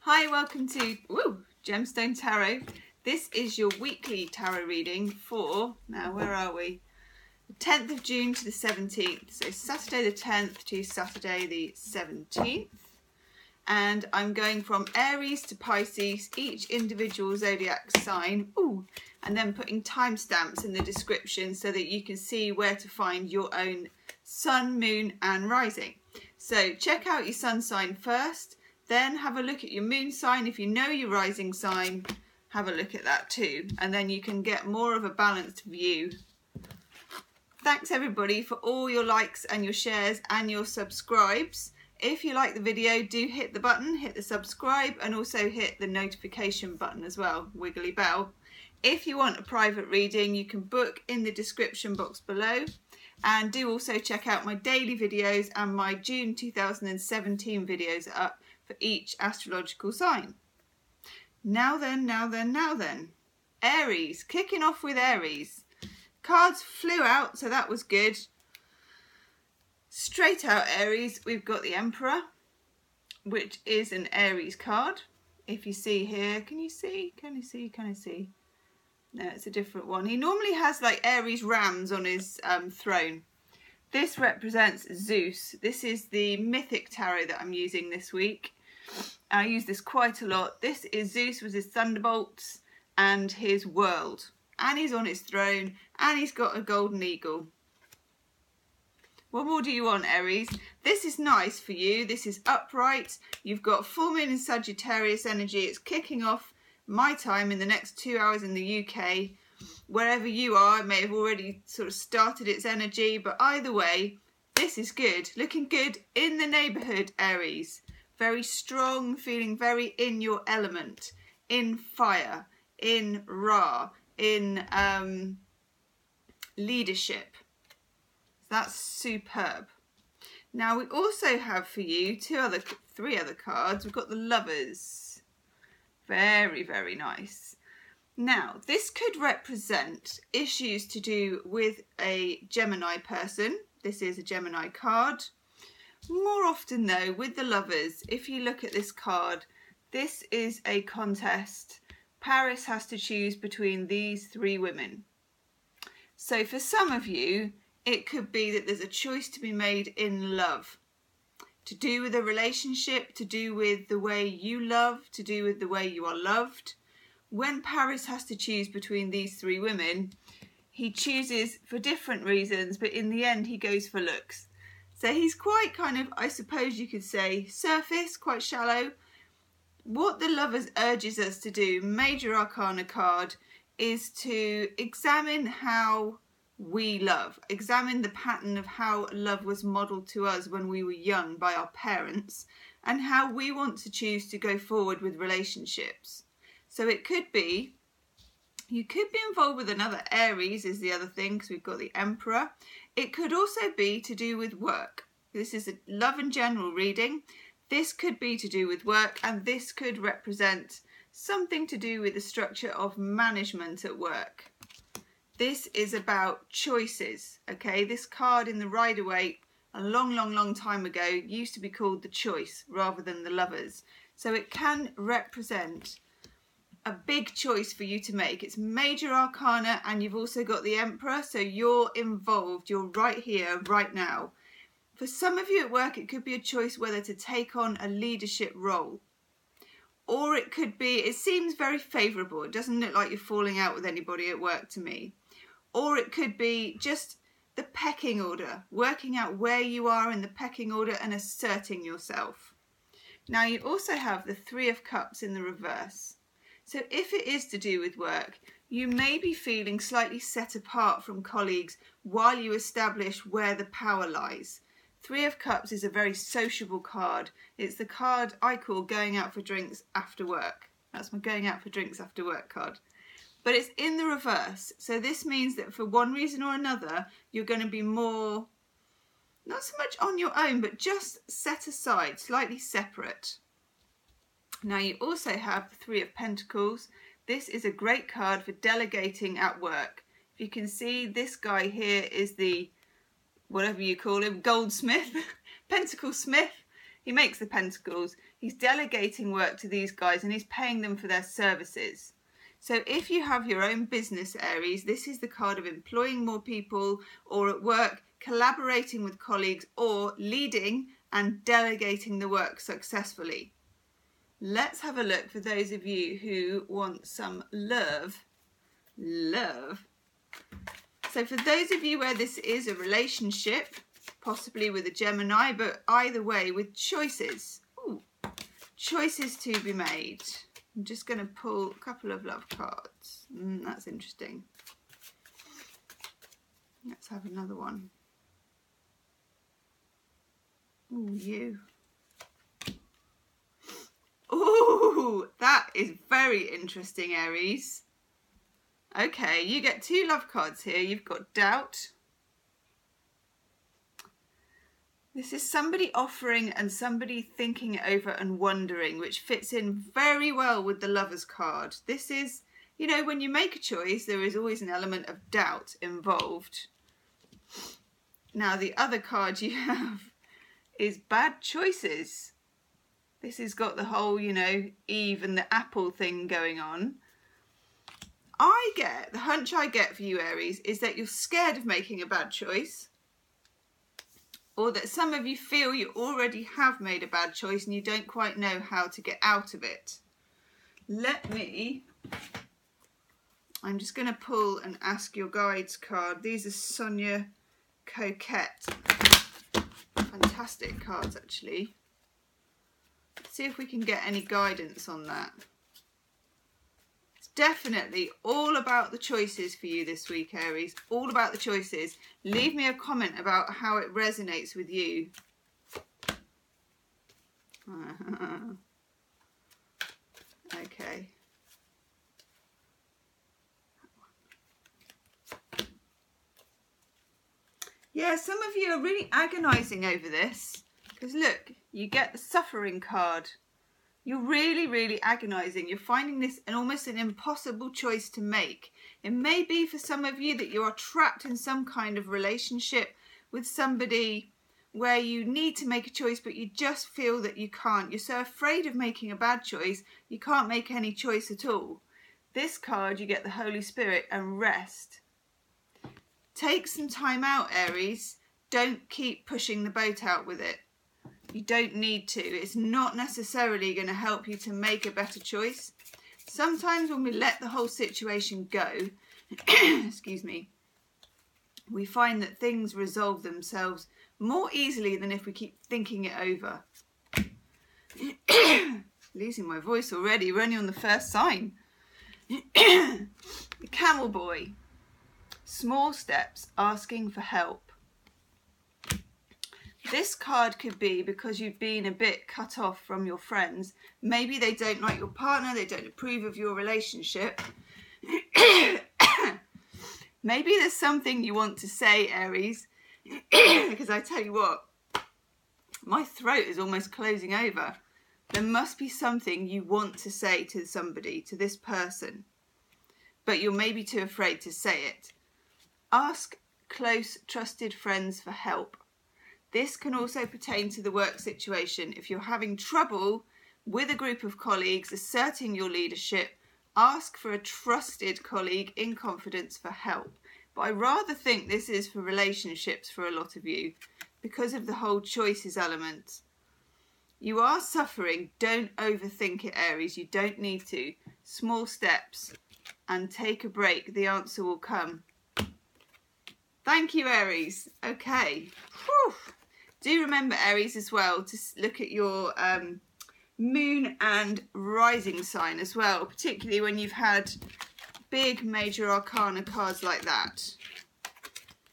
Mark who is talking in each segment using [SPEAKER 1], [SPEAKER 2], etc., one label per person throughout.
[SPEAKER 1] Hi, welcome to Gemstone Tarot. This is your weekly tarot reading for, now where are we? The 10th of June to the 17th. So Saturday the 10th to Saturday the 17th. And I'm going from Aries to Pisces, each individual zodiac sign. And then putting timestamps in the description so that you can see where to find your own sun, moon and rising. So check out your sun sign first. Then have a look at your moon sign. If you know your rising sign, have a look at that too. And then you can get more of a balanced view. Thanks everybody for all your likes and your shares and your subscribes. If you like the video, do hit the button, hit the subscribe and also hit the notification button as well, wiggly bell. If you want a private reading, you can book in the description box below. And do also check out my daily videos and my June 2017 videos up for each astrological sign. Now then. Aries, kicking off with Aries. Cards flew out, so that was good. Straight out Aries, we've got the Emperor, which is an Aries card. If you see here, can you see? No, it's a different one. He normally has like Aries rams on his throne. This represents Zeus. This is the mythic tarot that I'm using this week. I use this quite a lot. This is Zeus with his thunderbolts and his world. And he's on his throne and he's got a golden eagle. What more do you want, Aries? This is nice for you. This is upright. You've got full moon in Sagittarius energy. It's kicking off my time in the next 2 hours in the UK. Wherever you are, it may have already sort of started its energy, but either way, this is good. Looking good in the neighbourhood, Aries. Very strong, feeling very in your element, in fire, in Ra, in leadership. That's superb. Now we also have for you three other cards. We've got the Lovers. Very, very nice. Now, this could represent issues to do with a Gemini person. This is a Gemini card. More often though, with the Lovers, if you look at this card, this is a contest. Paris has to choose between these three women. So for some of you, it could be that there's a choice to be made in love. To do with a relationship, to do with the way you love, to do with the way you are loved. When Paris has to choose between these three women, he chooses for different reasons, but in the end he goes for looks. So he's quite kind of, I suppose you could say, surface, quite shallow. What the Lovers urges us to do, Major Arcana card, is to examine how we love, examine the pattern of how love was modelled to us when we were young by our parents, and how we want to choose to go forward with relationships. So it could be, you could be involved with another Aries is the other thing, because we've got the Emperor. It could also be to do with work. This is a love and general reading. This could be to do with work, and this could represent something to do with the structure of management at work. This is about choices, okay? This card in the Rider-Waite a long time ago used to be called the Choice rather than the Lovers. So it can represent a big choice for you to make. It's Major Arcana and you've also got the Emperor, so you're involved. You're right here, right now. For some of you at work, it could be a choice whether to take on a leadership role. Or it could be, it seems very favourable. It doesn't look like you're falling out with anybody at work to me. Or it could be just the pecking order, working out where you are in the pecking order and asserting yourself. Now you also have the Three of Cups in the reverse. So if it is to do with work, you may be feeling slightly set apart from colleagues while you establish where the power lies. Three of Cups is a very sociable card. It's the card I call going out for drinks after work. That's my going out for drinks after work card. But it's in the reverse. So this means that for one reason or another, you're going to be more, not so much on your own, but just set aside, slightly separate. Now you also have the Three of Pentacles. This is a great card for delegating at work. If you can see, this guy here is the, whatever you call him, goldsmith, pentacle smith. He makes the pentacles. He's delegating work to these guys and he's paying them for their services. So if you have your own business, Aries, this is the card of employing more people, or at work, collaborating with colleagues, or leading and delegating the work successfully. Let's have a look for those of you who want some love. So for those of you where this is a relationship, possibly with a Gemini, but either way with choices. Ooh, choices to be made. I'm just going to pull a couple of love cards. That's interesting. Let's have another one. Ooh, you. Ooh, that is very interesting, Aries. Okay, you get 2 love cards here. You've got doubt. This is somebody offering and somebody thinking it over and wondering, which fits in very well with the Lovers card. This is, you know, when you make a choice, there is always an element of doubt involved. Now, the other card you have is bad choices. This has got the whole, you know, Eve and the apple thing going on. The hunch I get for you, Aries, is that you're scared of making a bad choice. Or that some of you feel you already have made a bad choice and you don't quite know how to get out of it. I'm just going to pull and ask your guides card. These are Sonia Coquette. Fantastic cards, actually. Let's see if we can get any guidance on that. It's definitely all about the choices for you this week, Aries. All about the choices. Leave me a comment about how it resonates with you. Okay. Yeah, some of you are really agonizing over this. Because look, you get the suffering card. You're really, really agonizing. You're finding this almost an impossible choice to make. It may be for some of you that you are trapped in some kind of relationship with somebody where you need to make a choice, but you just feel that you can't. You're so afraid of making a bad choice, you can't make any choice at all. This card, you get the Holy Spirit and rest. Take some time out, Aries. Don't keep pushing the boat out with it. You don't need to. It's not necessarily going to help you to make a better choice. Sometimes when we let the whole situation go, excuse me, we find that things resolve themselves more easily than if we keep thinking it over. Losing my voice already. We're only on the first sign. The Camel Boy. Small steps, asking for help. This card could be because you've been a bit cut off from your friends. Maybe they don't like your partner, they don't approve of your relationship. Maybe there's something you want to say, Aries, because I tell you what, my throat is almost closing over. There must be something you want to say to somebody, to this person, but you're maybe too afraid to say it. Ask close, trusted friends for help. This can also pertain to the work situation. If you're having trouble with a group of colleagues asserting your leadership, ask for a trusted colleague in confidence for help. But I rather think this is for relationships for a lot of you because of the whole choices element. You are suffering. Don't overthink it, Aries. You don't need to. Small steps and take a break. The answer will come. Thank you, Aries. Okay. Whew. Do remember, Aries, as well, to look at your moon and rising sign as well, particularly when you've had big major arcana cards like that.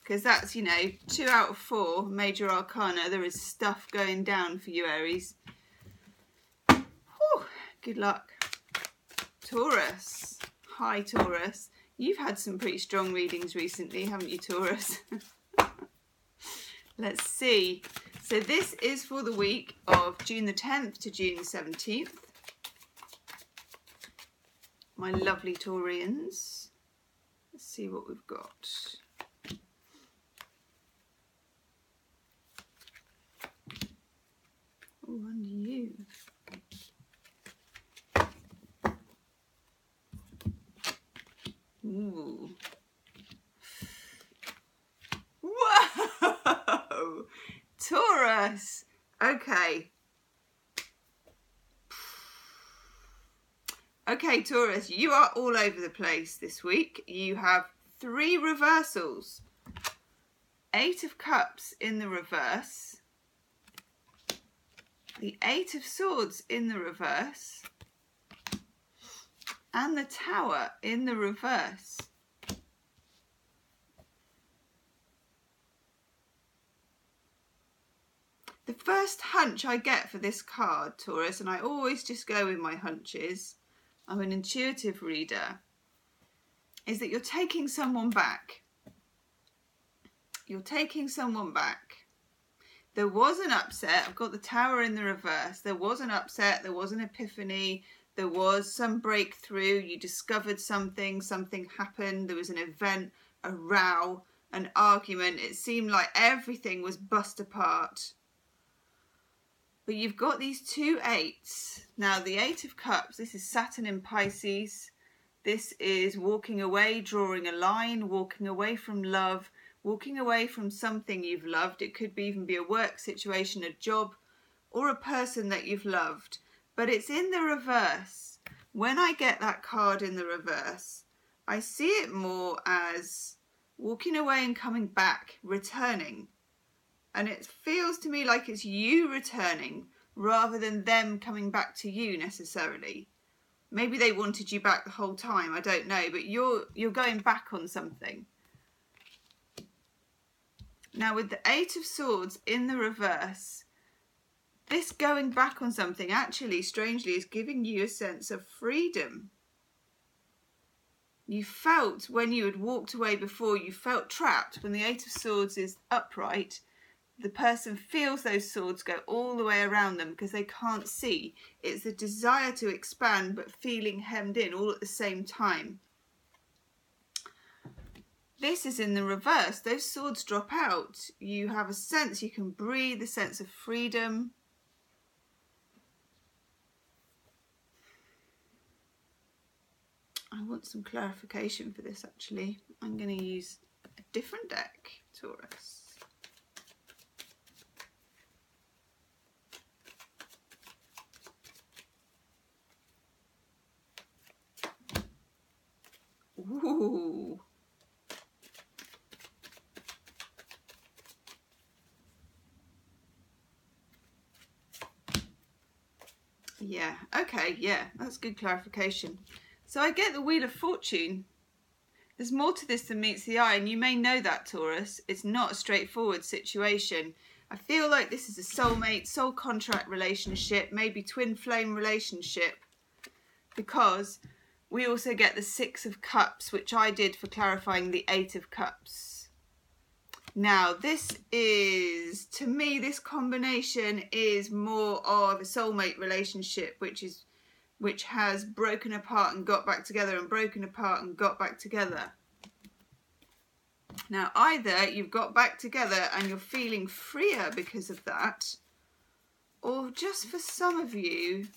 [SPEAKER 1] Because that's, you know, 2 out of 4 major arcana. There is stuff going down for you, Aries. Whew. Good luck. Taurus. Hi, Taurus. You've had some pretty strong readings recently, haven't you, Taurus? Let's see. So this is for the week of June the 10th to June the 17th. My lovely Taurians. Let's see what we've got. Oh, and you. Ooh. Whoa! Taurus. Okay. Okay, Taurus, you are all over the place this week. You have 3 reversals. 8 of Cups in the reverse. The 8 of Swords in the reverse. And the Tower in the reverse. The first hunch I get for this card, Taurus, and I always just go with my hunches, I'm an intuitive reader, is that you're taking someone back. You're taking someone back. There was an upset. I've got the Tower in the reverse. There was an upset. There was an epiphany. There was some breakthrough. You discovered something. Something happened. There was an event, a row, an argument. It seemed like everything was bust apart. But you've got these 2 8s. Now, the 8 of Cups, this is Saturn in Pisces. This is walking away, drawing a line, walking away from love, walking away from something you've loved. It could even be a work situation, a job, or a person that you've loved. But it's in the reverse. When I get that card in the reverse, I see it more as walking away and coming back, returning. And it feels to me like it's you returning rather than them coming back to you necessarily. Maybe they wanted you back the whole time, I don't know, but you're going back on something. Now with the 8 of Swords in the reverse, this going back on something actually, strangely, is giving you a sense of freedom. You felt, when you had walked away before, you felt trapped. When the 8 of Swords is upright, the person feels those swords go all the way around them because they can't see. It's the desire to expand but feeling hemmed in all at the same time. This is in the reverse. Those swords drop out. You have a sense you can breathe, a sense of freedom. I want some clarification for this actually. I'm going to use a different deck, Taurus. Ooh. Yeah, okay, yeah, that's good clarification. So I get the Wheel of Fortune. There's more to this than meets the eye, and you may know that, Taurus. It's not a straightforward situation. I feel like this is a soulmate, soul contract relationship, maybe twin flame relationship, because we also get the 6 of Cups, which I did for clarifying the 8 of Cups. Now, this is, to me, this combination is more of a soulmate relationship, which has broken apart and got back together and broken apart and got back together. Now, either you've got back together and you're feeling freer because of that, or just for some of you,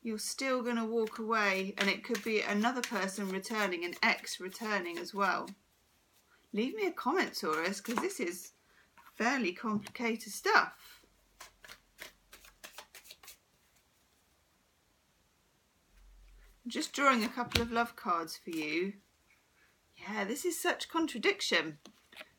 [SPEAKER 1] you're still going to walk away, and it could be another person returning, an ex returning as well. Leave me a comment, Taurus, because this is fairly complicated stuff. I'm just drawing a couple of love cards for you. Yeah, this is such contradiction.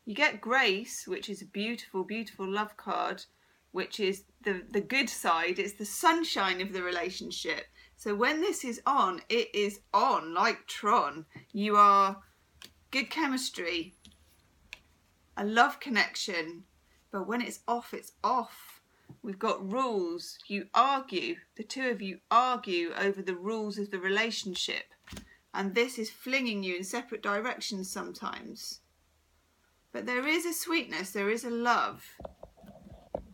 [SPEAKER 1] You get Grace, which is a beautiful, beautiful love card, which is the good side. It's the sunshine of the relationship. So when this is on, it is on like Tron. You are good chemistry, a love connection. But when it's off, it's off. We've got rules. You argue. The two of you argue over the rules of the relationship. And this is flinging you in separate directions sometimes. But there is a sweetness. There is a love.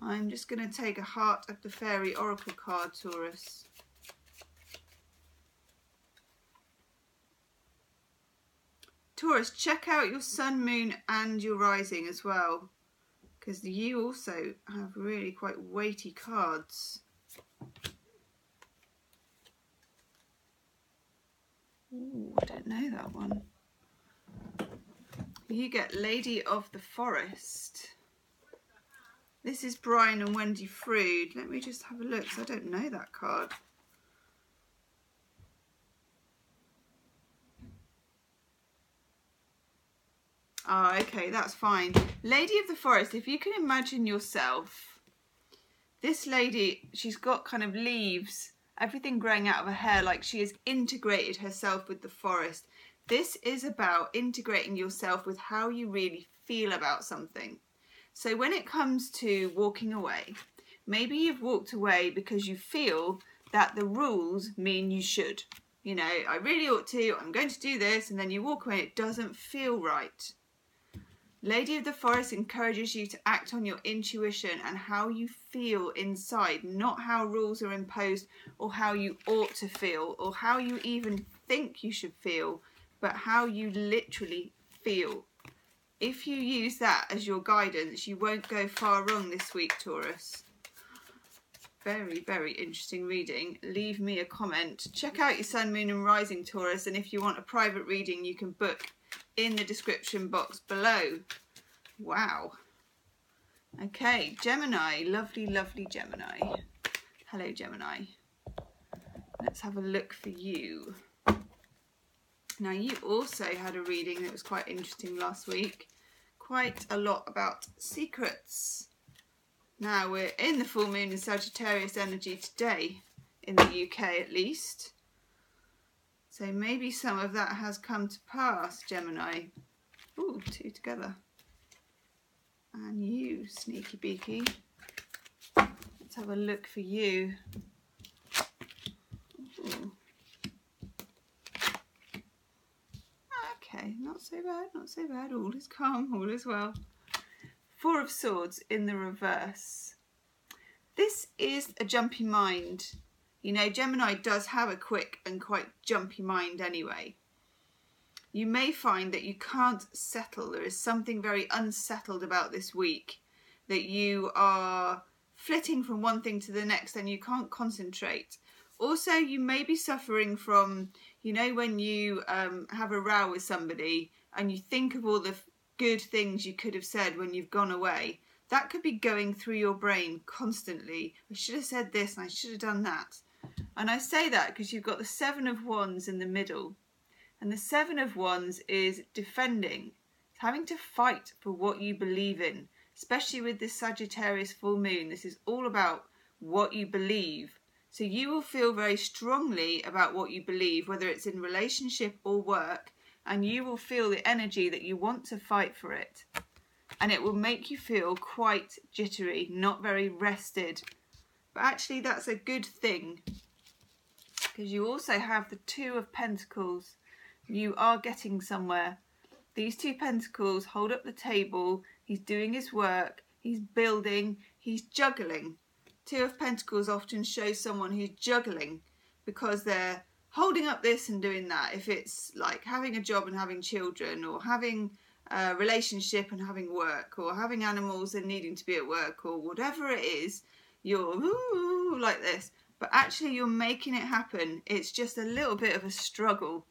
[SPEAKER 1] I'm just going to take a Heart of the Fairy Oracle card, Taurus. Taurus, check out your Sun, Moon and your Rising as well, because you also have really quite weighty cards. Ooh, I don't know that one. You get Lady of the Forest. This is Brian and Wendy Frood. Let me just have a look, because I don't know that card. Oh, okay, that's fine. Lady of the Forest, if you can imagine yourself, this lady, she's got kind of leaves, everything growing out of her hair, like she has integrated herself with the forest. This is about integrating yourself with how you really feel about something. So when it comes to walking away, maybe you've walked away because you feel that the rules mean you should. You know, I really ought to, I'm going to do this, and then you walk away and it doesn't feel right. Lady of the Forest encourages you to act on your intuition and how you feel inside, not how rules are imposed or how you ought to feel or how you even think you should feel, but how you literally feel. If you use that as your guidance, you won't go far wrong this week, Taurus. Very, very interesting reading. Leave me a comment. Check out your Sun, Moon and Rising, Taurus, and if you want a private reading, you can book in the description box below. Wow. Okay, Gemini. Lovely, lovely Gemini. Hello, Gemini. Let's have a look for you. Now, you also had a reading that was quite interesting last week. Quite a lot about secrets. Now, we're in the full moon in Sagittarius energy today, in the UK at least. So maybe some of that has come to pass, Gemini. Ooh, two together. And you, sneaky beaky. Let's have a look for you. Ooh. Okay, not so bad, not so bad. All is calm, all is well. Four of Swords in the reverse. This is a jumpy mind. You know, Gemini does have a quick and quite jumpy mind anyway. You may find that you can't settle. There is something very unsettled about this week, that you are flitting from one thing to the next and you can't concentrate. Also, you may be suffering from, you know, when you have a row with somebody and you think of all the good things you could have said when you've gone away. That could be going through your brain constantly. I should have said this and I should have done that. And I say that because you've got the Seven of Wands in the middle. And the Seven of Wands is defending. It's having to fight for what you believe in. Especially with this Sagittarius full moon. This is all about what you believe. So you will feel very strongly about what you believe, whether it's in relationship or work, and you will feel the energy that you want to fight for it. And it will make you feel quite jittery, not very rested. But actually that's a good thing, because you also have the Two of Pentacles. You are getting somewhere. These two pentacles hold up the table. He's doing his work. He's building. He's juggling. Two of Pentacles often shows someone who's juggling because they're holding up this and doing that. If it's like having a job and having children, or having a relationship and having work, or having animals and needing to be at work, or whatever it is, you're ooh, like this. But actually you're making it happen. It's just a little bit of a struggle.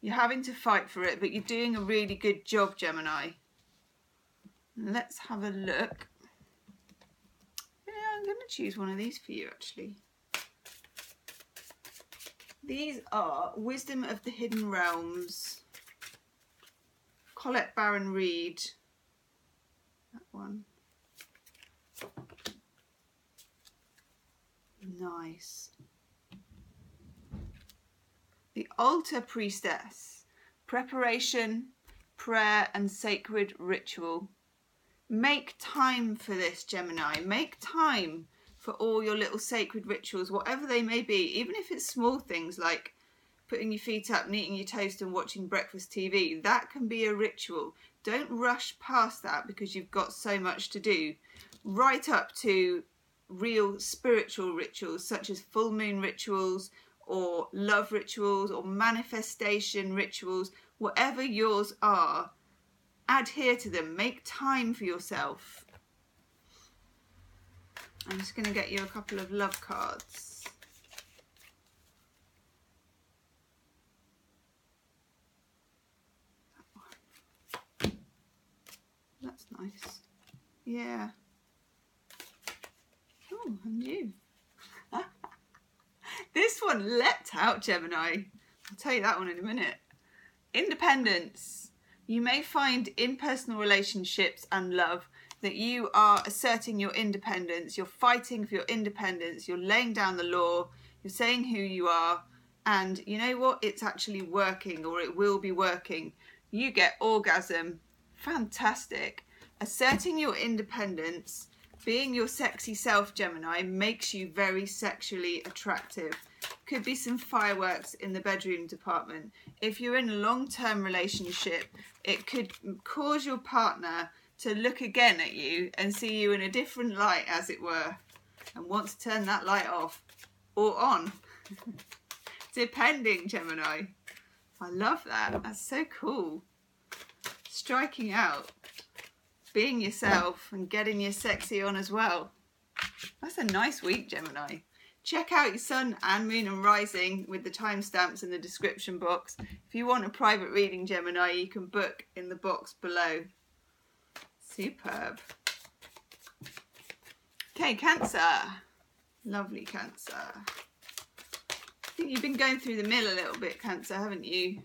[SPEAKER 1] You're having to fight for it, but you're doing a really good job, Gemini. Let's have a look. Yeah, I'm going to choose one of these for you, actually. These are Wisdom of the Hidden Realms. Colette Baron Reid. That one. Nice. The Altar Priestess. Preparation, prayer and sacred ritual. Make time for this, Gemini. Make time for all your little sacred rituals, whatever they may be. Even if it's small things like putting your feet up and eating your toast and watching breakfast TV. That can be a ritual. Don't rush past that because you've got so much to do. Right up to real spiritual rituals such as full moon rituals or love rituals or manifestation rituals. Whatever yours are, adhere to them. Make time for yourself. I'm just going to get you a couple of love cards. That's nice. Yeah. Oh, and you. This one leapt out, Gemini. I'll tell you that one in a minute. Independence. You may find in personal relationships and love that you are asserting your independence. You're fighting for your independence. You're laying down the law. You're saying who you are. And you know what? It's actually working, or it will be working. You get orgasm. Fantastic. Asserting your independence, being your sexy self, Gemini, makes you very sexually attractive. Could be some fireworks in the bedroom department. If you're in a long-term relationship, it could cause your partner to look again at you and see you in a different light, as it were, and want to turn that light off or on. Depending, Gemini. I love that. That's so cool. Striking out. Being yourself and getting your sexy on as well. That's a nice week, Gemini. Check out your sun and moon and rising with the timestamps in the description box. If you want a private reading, Gemini, you can book in the box below. Superb. Okay, Cancer. Lovely, Cancer. I think you've been going through the mill a little bit, Cancer, haven't you?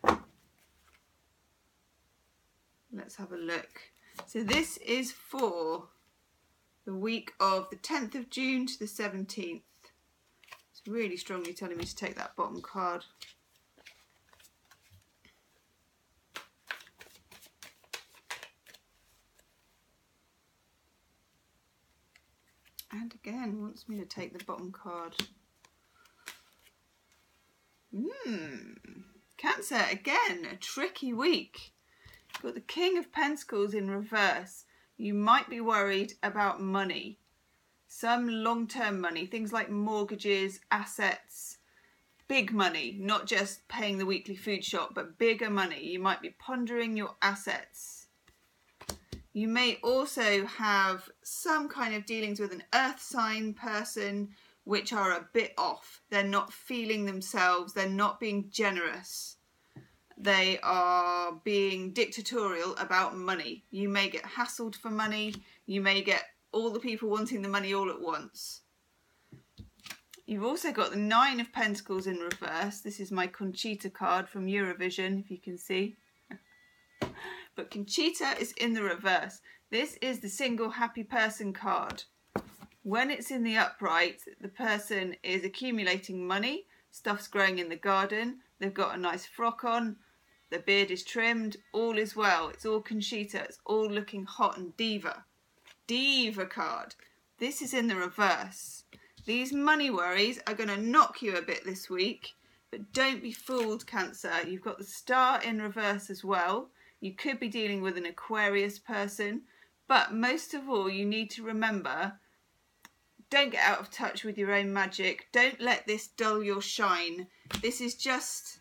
[SPEAKER 1] Let's have a look. So this is for the week of the 10th of June to the 17th. It's really strongly telling me to take that bottom card. And again, wants me to take the bottom card. Cancer, again, a tricky week. Got the King of Pentacles in reverse. You might be worried about money. Some long-term money, things like mortgages, assets, big money, not just paying the weekly food shop, but bigger money. You might be pondering your assets. You may also have some kind of dealings with an earth sign person which are a bit off. They're not feeling themselves. They're not being generous. They are being dictatorial about money. You may get hassled for money. You may get all the people wanting the money all at once. You've also got the Nine of Pentacles in reverse. This is my Conchita card from Eurovision, if you can see. But Conchita is in the reverse. This is the single happy person card. When it's in the upright, the person is accumulating money. Stuff's growing in the garden. They've got a nice frock on. The beard is trimmed. All is well. It's all Conchita. It's all looking hot and diva. Diva card. This is in the reverse. These money worries are going to knock you a bit this week. But don't be fooled, Cancer. You've got the Star in reverse as well. You could be dealing with an Aquarius person. But most of all, you need to remember, don't get out of touch with your own magic. Don't let this dull your shine. This is just...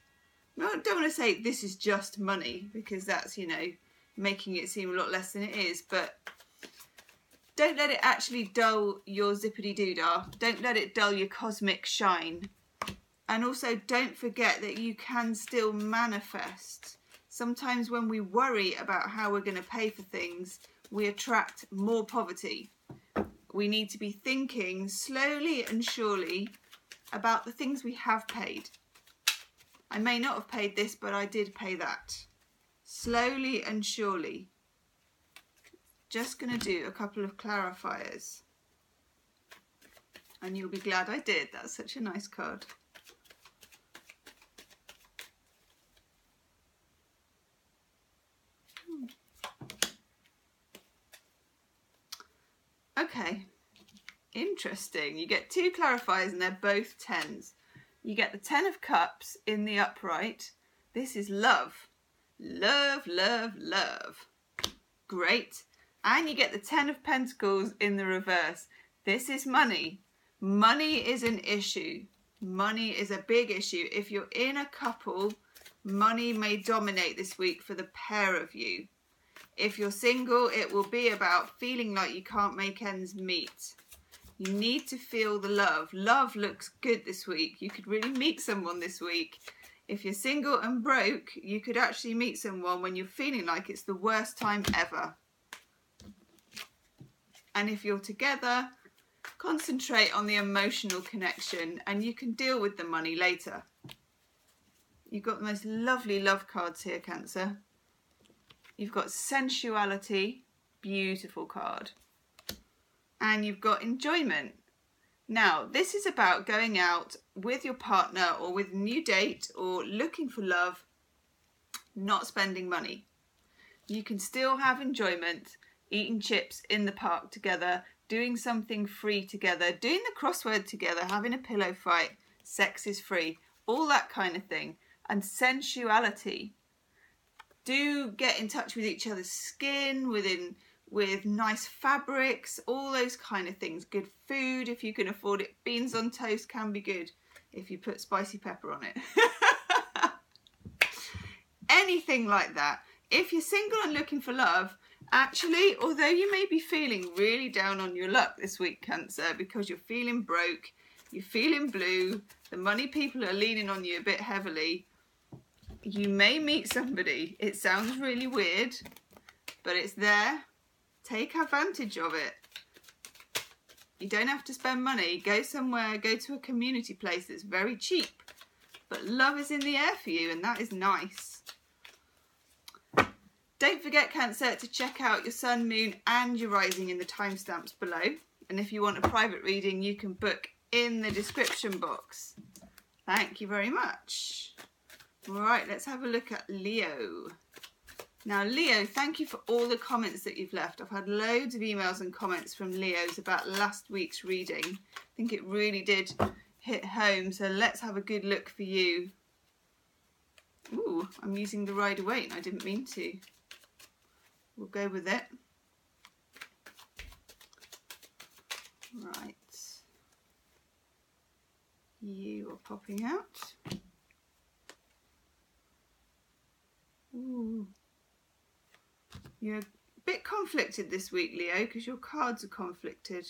[SPEAKER 1] I don't want to say this is just money, because that's, you know, making it seem a lot less than it is, but don't let it actually dull your zippity-doo-dah. Don't let it dull your cosmic shine. And also don't forget that you can still manifest. Sometimes when we worry about how we're going to pay for things, we attract more poverty. We need to be thinking slowly and surely about the things we have paid. I may not have paid this, but I did pay that. Slowly and surely. Just going to do a couple of clarifiers. And you'll be glad I did. That's such a nice card. Okay. Interesting. You get two clarifiers and they're both 10s. You get the 10 of Cups in the upright. This is love. Love, love, love. Great. And you get the 10 of Pentacles in the reverse. This is money. Money is an issue. Money is a big issue. If you're in a couple, money may dominate this week for the pair of you. If you're single, it will be about feeling like you can't make ends meet. You need to feel the love. Love looks good this week. You could really meet someone this week. If you're single and broke, you could actually meet someone when you're feeling like it's the worst time ever. And if you're together, concentrate on the emotional connection and you can deal with the money later. You've got the most lovely love cards here, Cancer. You've got sensuality, beautiful card. And you've got enjoyment. Now, this is about going out with your partner or with a new date or looking for love, not spending money. You can still have enjoyment, eating chips in the park together, doing something free together, doing the crossword together, having a pillow fight, sex is free, all that kind of thing. And sensuality. Do get in touch with each other's skin, with nice fabrics, all those kind of things. Good food if you can afford it. Beans on toast can be good if you put spicy pepper on it. Anything like that. If you're single and looking for love, actually, although you may be feeling really down on your luck this week, Cancer, because you're feeling broke, you're feeling blue, the money people are leaning on you a bit heavily, you may meet somebody. It sounds really weird, but it's there. Take advantage of it. You don't have to spend money. Go somewhere, go to a community place that's very cheap. But love is in the air for you, and that is nice. Don't forget, Cancer, to check out your sun, moon and your rising in the timestamps below. And if you want a private reading, you can book in the description box. Thank you very much. All right, let's have a look at Leo. Now, Leo, thank you for all the comments that you've left. I've had loads of emails and comments from Leos about last week's reading. I think it really did hit home, so let's have a good look for you. Ooh, I'm using the Rider-Waite. I didn't mean to. We'll go with it. Right. You are popping out. Ooh. You're a bit conflicted this week, Leo, because your cards are conflicted.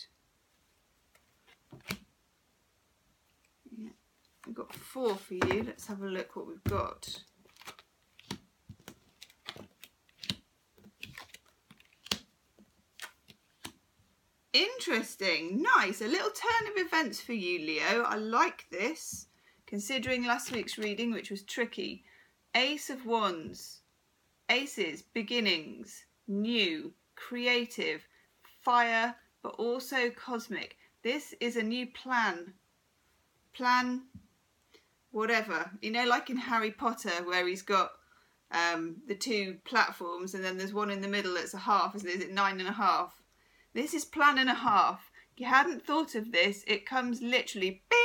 [SPEAKER 1] Yeah. We've got 4 for you. Let's have a look what we've got. Interesting. Nice. A little turn of events for you, Leo. I like this, considering last week's reading, which was tricky. Ace of Wands, aces, beginnings, new, creative, fire, but also cosmic. This is a new plan, whatever. You know, like in Harry Potter, where he's got the 2 platforms and then there's one in the middle that's a half, isn't it? Is it 9.5? This is plan and a half. You hadn't thought of this. It comes literally, bing!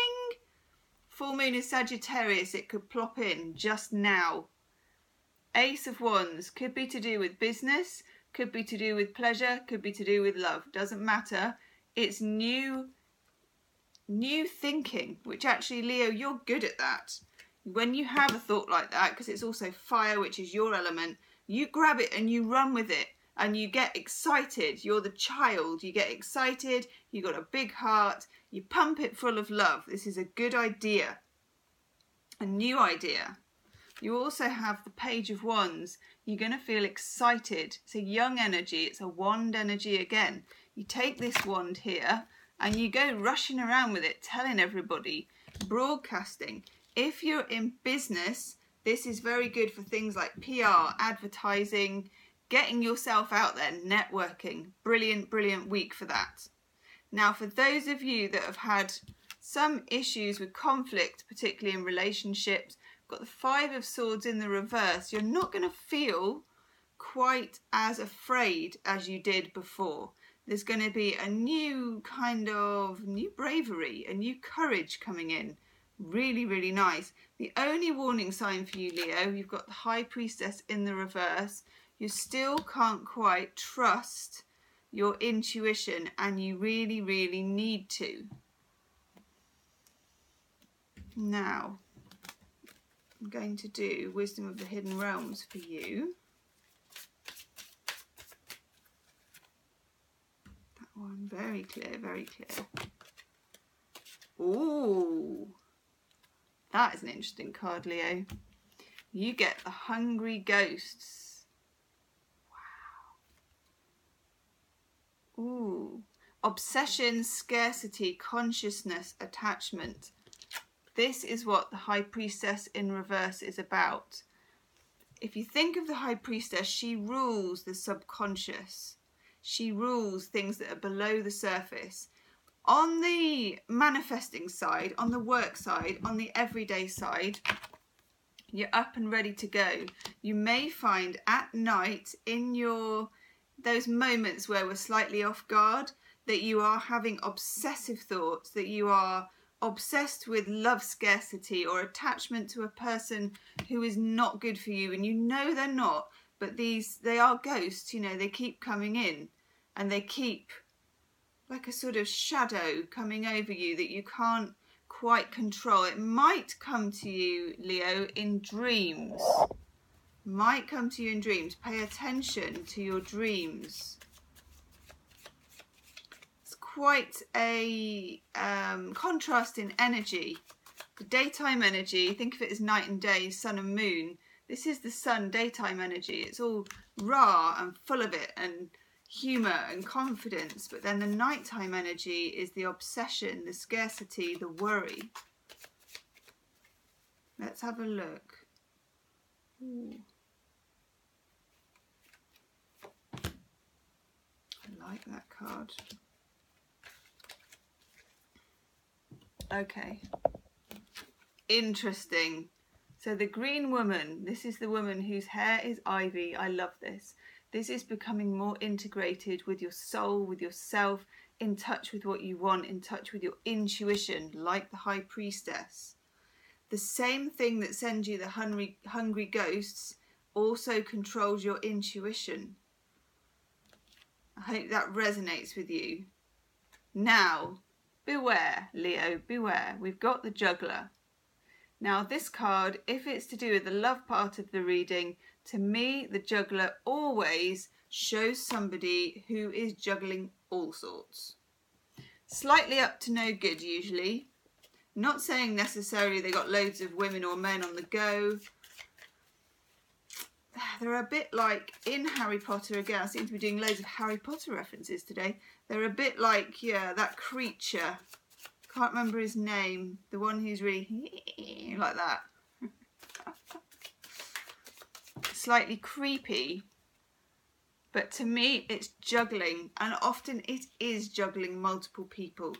[SPEAKER 1] Full moon is Sagittarius, it could plop in just now. Ace of Wands could be to do with business, could be to do with pleasure, could be to do with love. Doesn't matter. It's new thinking, which actually, Leo, you're good at that. When you have a thought like that, because it's also fire, which is your element, you grab it and you run with it and you get excited. You're the child. You get excited. You got a big heart. You pump it full of love. This is a good idea. A new idea. You also have the Page of Wands. You're going to feel excited. It's a young energy. It's a wand energy again. You take this wand here and you go rushing around with it, telling everybody, broadcasting. If you're in business, this is very good for things like PR, advertising, getting yourself out there, networking. Brilliant, brilliant week for that. Now, for those of you that have had some issues with conflict, particularly in relationships, got the 5 of Swords in the reverse, you're not going to feel quite as afraid as you did before. There's going to be a new kind of new bravery, a new courage coming in. Really, really nice. The only warning sign for you, Leo, you've got the High Priestess in the reverse. You still can't quite trust your intuition, and you really, really need to. Now, I'm going to do Wisdom of the Hidden Realms for you. That one, very clear, very clear. Ooh, that is an interesting card, Leo. You get the Hungry Ghosts. Wow. Ooh, Obsession, scarcity, consciousness, attachment. This is what the High Priestess in reverse is about. If you think of the High Priestess, she rules the subconscious. She rules things that are below the surface. On the manifesting side, on the work side, on the everyday side, you're up and ready to go. You may find at night in those moments where we're slightly off guard, that you are having obsessive thoughts, that you are obsessed with love scarcity or attachment to a person who is not good for you, and you know they're not, but they are ghosts, you know, they keep coming in and they keep like a sort of shadow coming over you that you can't quite control. It might come to you, Leo, in dreams. Might come to you in dreams. Pay attention to your dreams. Quite a contrast in energy. The daytime energy, think of it as night and day, sun and moon. This is the sun, daytime energy. It's all raw and full of it and humour and confidence. But then the nighttime energy is the obsession, the scarcity, the worry. Let's have a look. Ooh. I like that card. Okay, interesting. So the green woman, this is the woman whose hair is ivy. I love this. This is becoming more integrated with your soul, with yourself, in touch with what you want, in touch with your intuition, like the High Priestess. The same thing that sends you the hungry ghosts also controls your intuition. I hope that resonates with you. Now, beware, Leo, beware. We've got the Juggler. Now this card, if it's to do with the love part of the reading, to me the Juggler always shows somebody who is juggling all sorts. Slightly up to no good usually. Not saying necessarily they got loads of women or men on the go. They're a bit like in Harry Potter again. I seem to be doing loads of Harry Potter references today. They're a bit like, yeah, that creature. Can't remember his name. The one who's really like that. Slightly creepy. But to me, it's juggling. And often it is juggling multiple people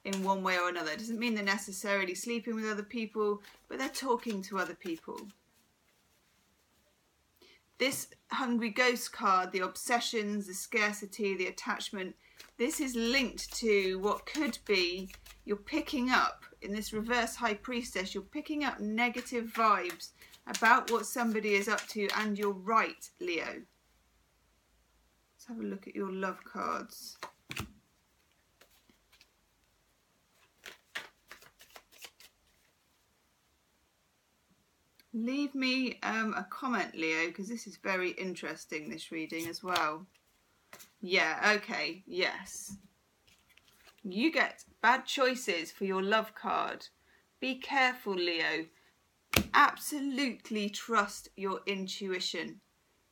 [SPEAKER 1] in one way or another. It doesn't mean they're necessarily sleeping with other people, but they're talking to other people. This Hungry Ghost card, the obsessions, the scarcity, the attachment, this is linked to what could be, you're picking up, in this reverse High Priestess, you're picking up negative vibes about what somebody is up to, and you're right, Leo. Let's have a look at your love cards. Leave me a comment, Leo, because this is very interesting, this reading as well. Yeah, okay, yes. You get bad choices for your love card. Be careful, Leo. Absolutely trust your intuition.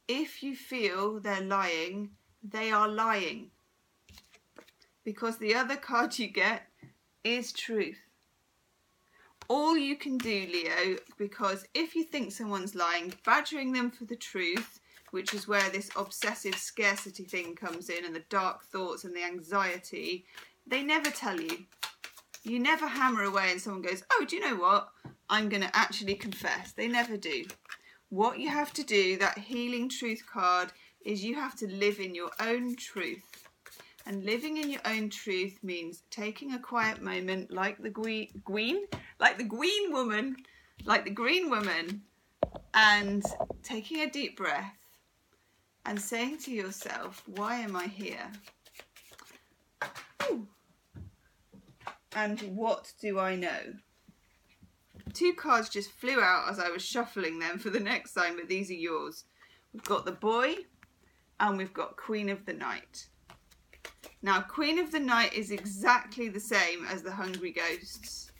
[SPEAKER 1] If you feel they're lying, they are lying. Because the other card you get is truth. All you can do, Leo, because if you think someone's lying, badgering them for the truth, which is where this obsessive scarcity thing comes in, and the dark thoughts and the anxiety, they never tell you. You never hammer away and someone goes, oh, do you know what? I'm going to actually confess. They never do. What you have to do, that healing truth card, is you have to live in your own truth. And living in your own truth means taking a quiet moment like the green woman, and taking a deep breath and saying to yourself, why am I here? Ooh. And what do I know? Two cards just flew out as I was shuffling them for the next time, but these are yours. We've got the Boy and we've got Queen of the Night. Now, Queen of the Night is exactly the same as the Hungry Ghosts.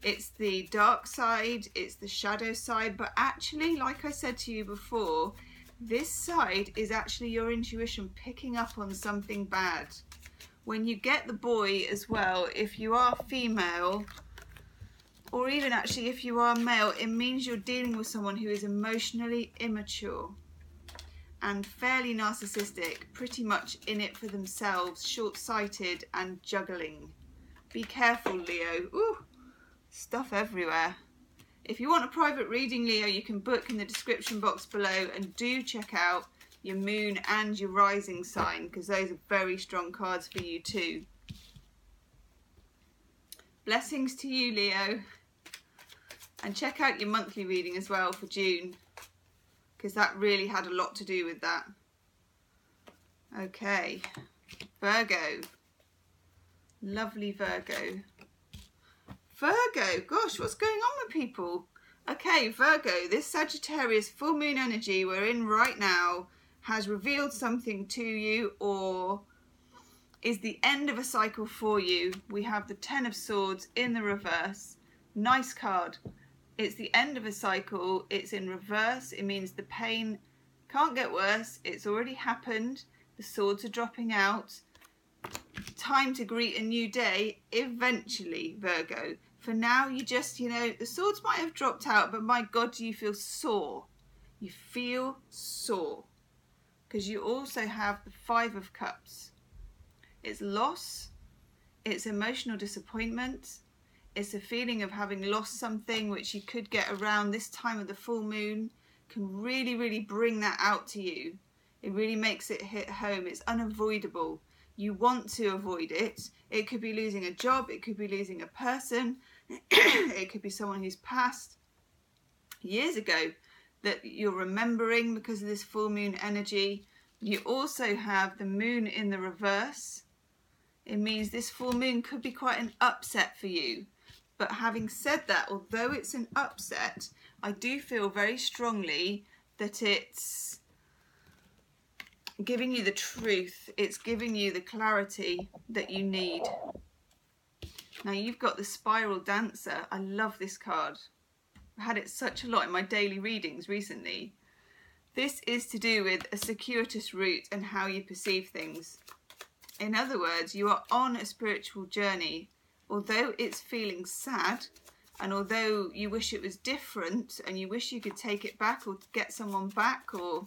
[SPEAKER 1] It's the dark side, it's the shadow side, but actually, like I said to you before, this side is actually your intuition picking up on something bad. When you get the boy as well, if you are female, or even actually if you are male, it means you're dealing with someone who is emotionally immature and fairly narcissistic, pretty much in it for themselves, short-sighted and juggling. Be careful, Leo. Ooh, stuff everywhere. If you want a private reading, Leo, you can book in the description box below, and do check out your moon and your rising sign, because those are very strong cards for you too. Blessings to you, Leo. And check out your monthly reading as well for June, because that really had a lot to do with that. Okay, Virgo. Lovely Virgo. Virgo, gosh, what's going on with people? Okay, Virgo, this Sagittarius full moon energy we're in right now has revealed something to you, or is the end of a cycle for you. We have the Ten of Swords in the reverse. Nice card. It's the end of a cycle. It's in reverse. It means the pain can't get worse. It's already happened. The swords are dropping out. Time to greet a new day eventually, Virgo. For now, you just, you know, the swords might have dropped out, but my God, do you feel sore? You feel sore. Because you also have the Five of Cups. It's loss. It's emotional disappointment. It's a feeling of having lost something, which you could get around this time of the full moon. Can really, really bring that out to you. It really makes it hit home. It's unavoidable. You want to avoid it. It could be losing a job. It could be losing a person. It could be someone who's passed years ago that you're remembering because of this full moon energy. You also have the moon in the reverse. It means this full moon could be quite an upset for you. But having said that, although it's an upset, I do feel very strongly that it's giving you the truth. It's giving you the clarity that you need. Now you've got the Spiral Dancer. I love this card. I've had it such a lot in my daily readings recently. This is to do with a circuitous route and how you perceive things. In other words, you are on a spiritual journey. Although it's feeling sad, and although you wish it was different and you wish you could take it back or get someone back or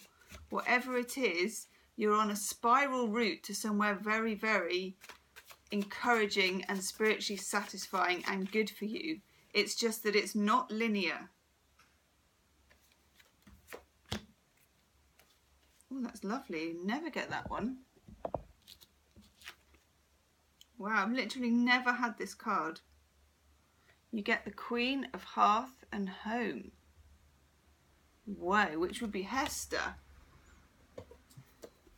[SPEAKER 1] whatever it is, you're on a spiral route to somewhere very, very encouraging and spiritually satisfying and good for you. It's just that it's not linear. Oh, that's lovely. Never get that one. Wow, I've literally never had this card. You get the Queen of Hearth and Home. Whoa, which would be Hester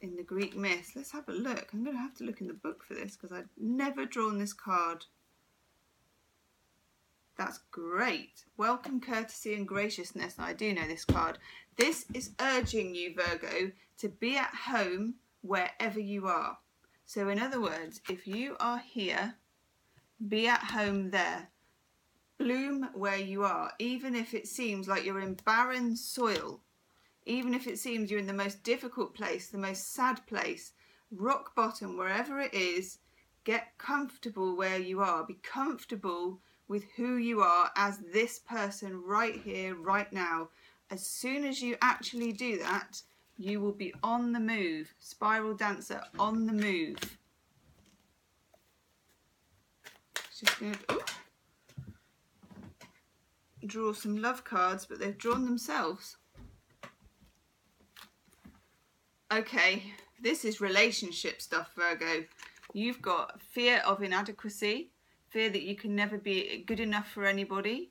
[SPEAKER 1] in the Greek myth. Let's have a look. I'm going to have to look in the book for this because I've never drawn this card. That's great. Welcome, courtesy and graciousness. Now, I do know this card. This is urging you, Virgo, to be at home wherever you are. So in other words, if you are here, be at home there. Bloom where you are, even if it seems like you're in barren soil, even if it seems you're in the most difficult place, the most sad place, rock bottom, wherever it is, get comfortable where you are. Be comfortable with who you are as this person right here, right now. As soon as you actually do that, you will be on the move. Spiral Dancer, on the move. Just going to draw some love cards, but they've drawn themselves. Okay, this is relationship stuff, Virgo. You've got fear of inadequacy, fear that you can never be good enough for anybody,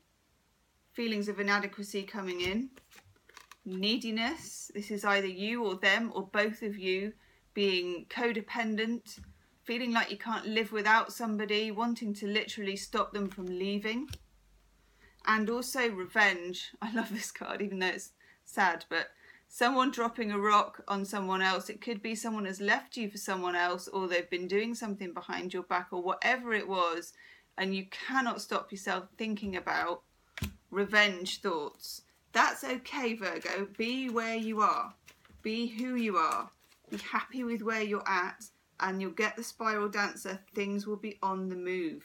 [SPEAKER 1] feelings of inadequacy coming in. Neediness, this is either you or them or both of you being codependent, feeling like you can't live without somebody, wanting to literally stop them from leaving. And also revenge. I love this card, even though it's sad, but someone dropping a rock on someone else. It could be someone has left you for someone else, or they've been doing something behind your back, or whatever it was, and you cannot stop yourself thinking about revenge thoughts. That's okay, Virgo. Be where you are. Be who you are. Be happy with where you're at and you'll get the spiral dancer. Things will be on the move.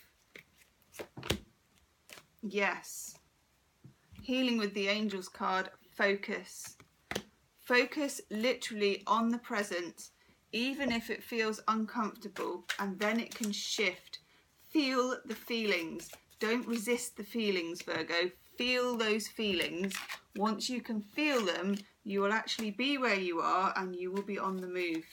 [SPEAKER 1] Yes. Healing with the angels card. Focus. Focus literally on the present, even if it feels uncomfortable, and then it can shift. Feel the feelings. Don't resist the feelings, Virgo. Feel those feelings. Once you can feel them, you will actually be where you are and you will be on the move.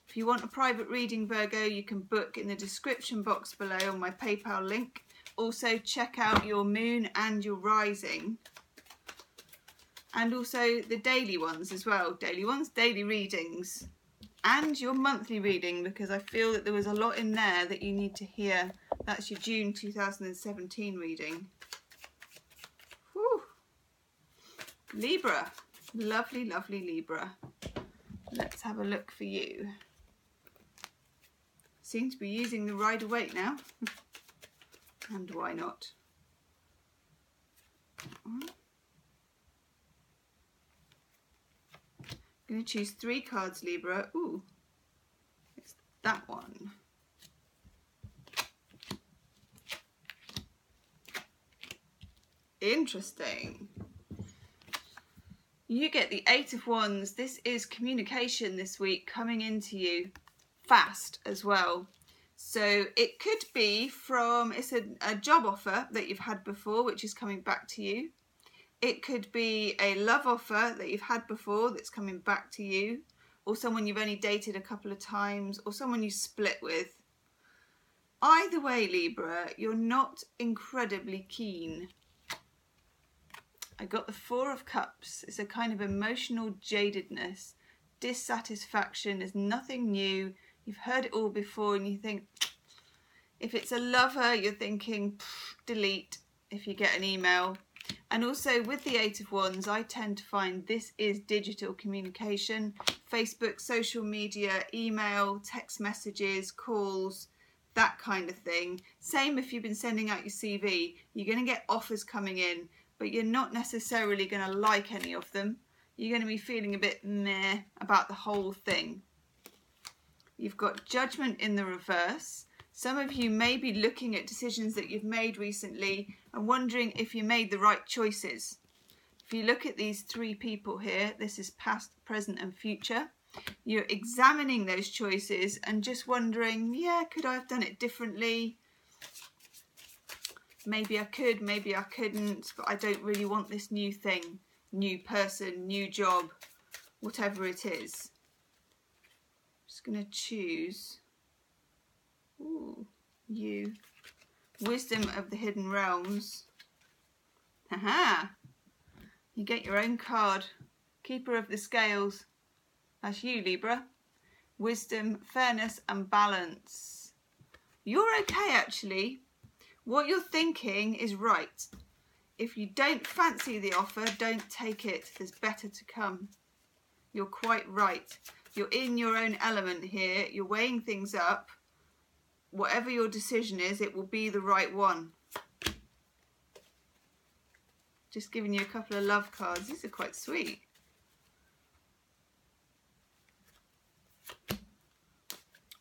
[SPEAKER 1] If you want a private reading, Virgo, you can book in the description box below on my PayPal link. Also, check out your moon and your rising. And also the daily ones as well. Daily ones, daily readings. And your monthly reading, because I feel that there was a lot in there that you need to hear. That's your June 2017 reading. Whew. Libra. Lovely, lovely Libra. Let's have a look for you. Seem to be using the Rider-Waite now. And why not? I'm going to choose 3 cards, Libra. Ooh, it's that one. Interesting. You get the 8 of Wands. This is communication this week coming into you fast as well. So it could be from, it's a job offer that you've had before, which is coming back to you. It could be a love offer that you've had before that's coming back to you, or someone you've only dated a couple of times, or someone you split with. Either way, Libra, you're not incredibly keen. I got the 4 of Cups. It's a kind of emotional jadedness, dissatisfaction. There's nothing new. You've heard it all before and you think, if it's a lover, you're thinking, delete if you get an email. And also with the 8 of Wands, I tend to find this is digital communication, Facebook, social media, email, text messages, calls, that kind of thing. Same if you've been sending out your CV, you're going to get offers coming in, but you're not necessarily going to like any of them. You're going to be feeling a bit meh about the whole thing. You've got Judgment in the reverse. Some of you may be looking at decisions that you've made recently and wondering if you made the right choices. If you look at these 3 people here, this is past, present and future. You're examining those choices and just wondering, yeah, could I have done it differently? Maybe I could, maybe I couldn't, but I don't really want this new thing, new person, new job, whatever it is. Just going to choose you. Wisdom of the Hidden Realms. Haha! You get your own card. Keeper of the Scales. That's you, Libra. Wisdom, fairness and balance. You're okay, actually. What you're thinking is right. If you don't fancy the offer, don't take it. There's better to come. You're quite right. You're in your own element here. You're weighing things up. Whatever your decision is, it will be the right one. Just giving you a couple of love cards. These are quite sweet.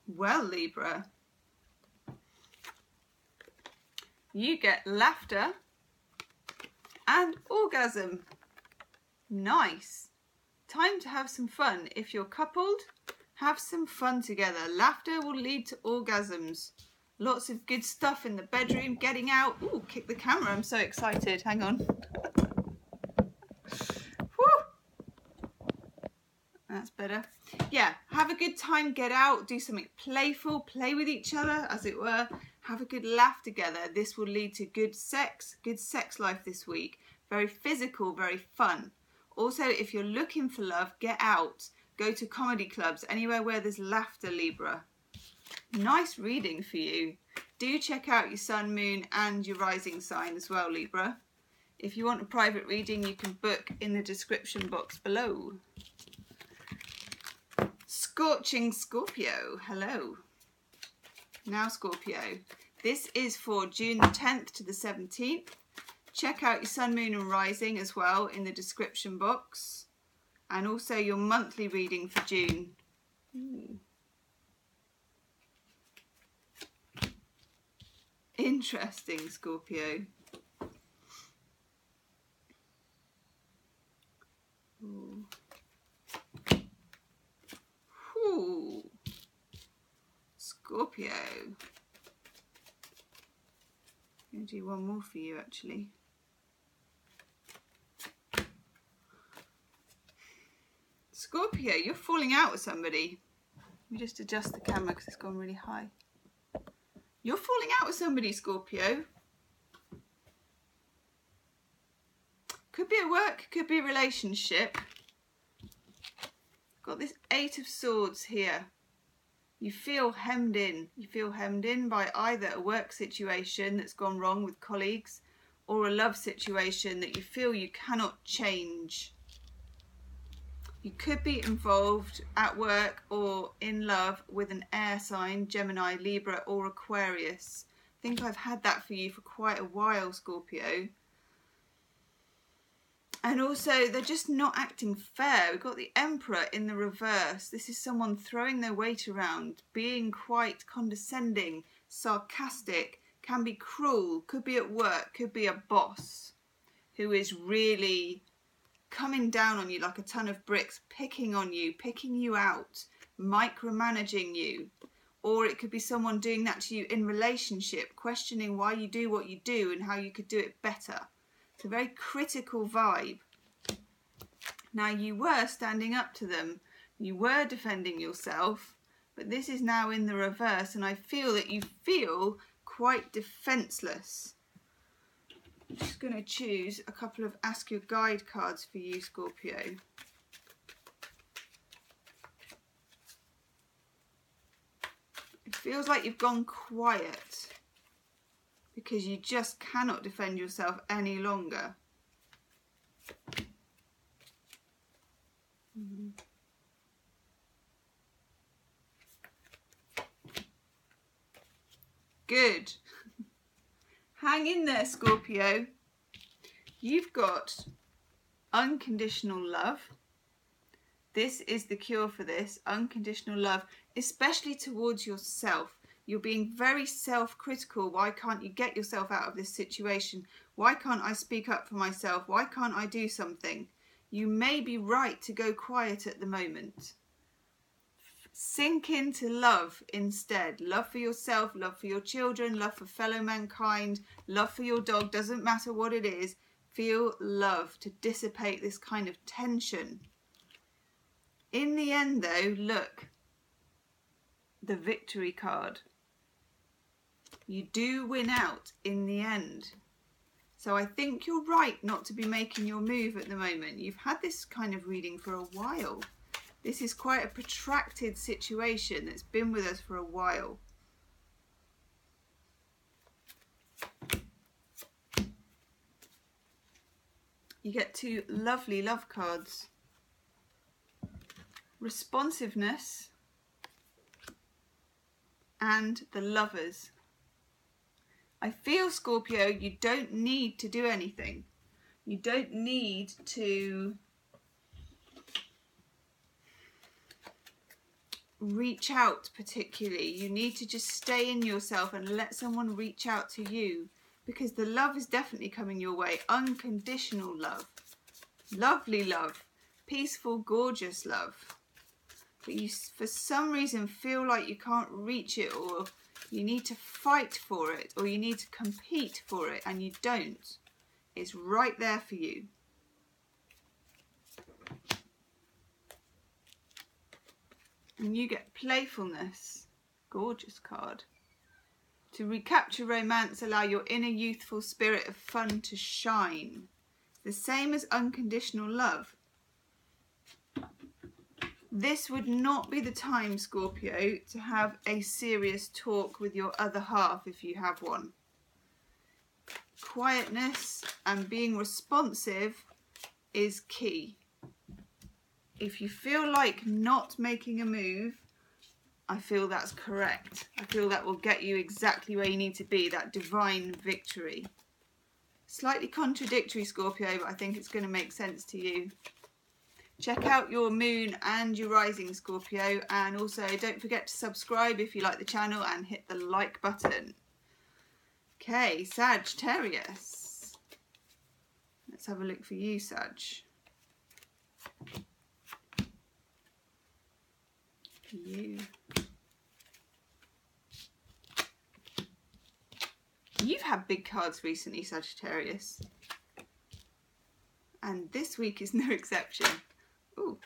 [SPEAKER 1] Well, Libra, you get laughter and orgasm. Nice. Time to have some fun. If you're coupled, have some fun together. Laughter will lead to orgasms. Lots of good stuff in the bedroom, getting out. Ooh, kick the camera. I'm so excited. Hang on. That's better. Yeah, have a good time, get out, do something playful, play with each other, as it were. Have a good laugh together. This will lead to good sex life this week. Very physical, very fun. Also, if you're looking for love, get out. Go to comedy clubs, anywhere where there's laughter, Libra. Nice reading for you. Do check out your sun, moon and your rising sign as well, Libra. If you want a private reading, you can book in the description box below. Scorching Scorpio, hello. Now Scorpio, this is for June the 10th to the 17th. Check out your sun, moon and rising as well in the description box. And also your monthly reading for June. Ooh. Interesting, Scorpio. Ooh. Ooh. Scorpio. I'm going to do one more for you, actually. Scorpio, you're falling out with somebody. Let me just adjust the camera because it's gone really high. You're falling out with somebody, Scorpio. Could be at work, could be a relationship. Got this 8 of Swords here. You feel hemmed in. You feel hemmed in by either a work situation that's gone wrong with colleagues or a love situation that you feel you cannot change. You could be involved at work or in love with an air sign, Gemini, Libra or Aquarius. I think I've had that for you for quite a while, Scorpio. And also, they're just not acting fair. We've got the Emperor in the reverse. This is someone throwing their weight around, being quite condescending, sarcastic, can be cruel, could be at work, could be a boss who is really coming down on you like a ton of bricks, picking on you, picking you out, micromanaging you. Or it could be someone doing that to you in relationship, questioning why you do what you do and how you could do it better. It's a very critical vibe. Now, you were standing up to them, you were defending yourself, but this is now in the reverse, and I feel that you feel quite defenseless. I'm just going to choose a couple of Ask Your Guide cards for you, Scorpio. It feels like you've gone quiet because you just cannot defend yourself any longer. Good. Hang in there, Scorpio. You've got unconditional love. This is the cure for this, unconditional love, especially towards yourself. You're being very self-critical. Why can't you get yourself out of this situation? Why can't I speak up for myself? Why can't I do something? You may be right to go quiet at the moment. Sink into love instead. Love for yourself, love for your children, love for fellow mankind, love for your dog. Doesn't matter what it is. Feel love to dissipate this kind of tension. In the end though, look. The Victory card. You do win out in the end. So I think you're right not to be making your move at the moment. You've had this kind of reading for a while. This is quite a protracted situation that's been with us for a while. You get 2 lovely love cards. Responsiveness and the Lovers. I feel, Scorpio, you don't need to do anything. You don't need to reach out particularly. You need to just stay in yourself and let someone reach out to you, because the love is definitely coming your way. Unconditional love. Lovely love. Peaceful, gorgeous love. But you, for some reason, feel like you can't reach it, or you need to fight for it, or you need to compete for it, and you don't. It's right there for you. And you get Playfulness. Gorgeous card. To recapture romance, allow your inner youthful spirit of fun to shine. The same as unconditional love. This would not be the time, Scorpio, to have a serious talk with your other half if you have one. Quietness and being responsive is key. If you feel like not making a move, I feel that's correct. I feel that will get you exactly where you need to be, that divine victory. Slightly contradictory, Scorpio, but I think it's going to make sense to you. Check out your moon and your rising, Scorpio, and also don't forget to subscribe if you like the channel and hit the like button. Okay, Sagittarius. Let's have a look for you, Sag. For you. You've had big cards recently, Sagittarius. And this week is no exception. Ooh.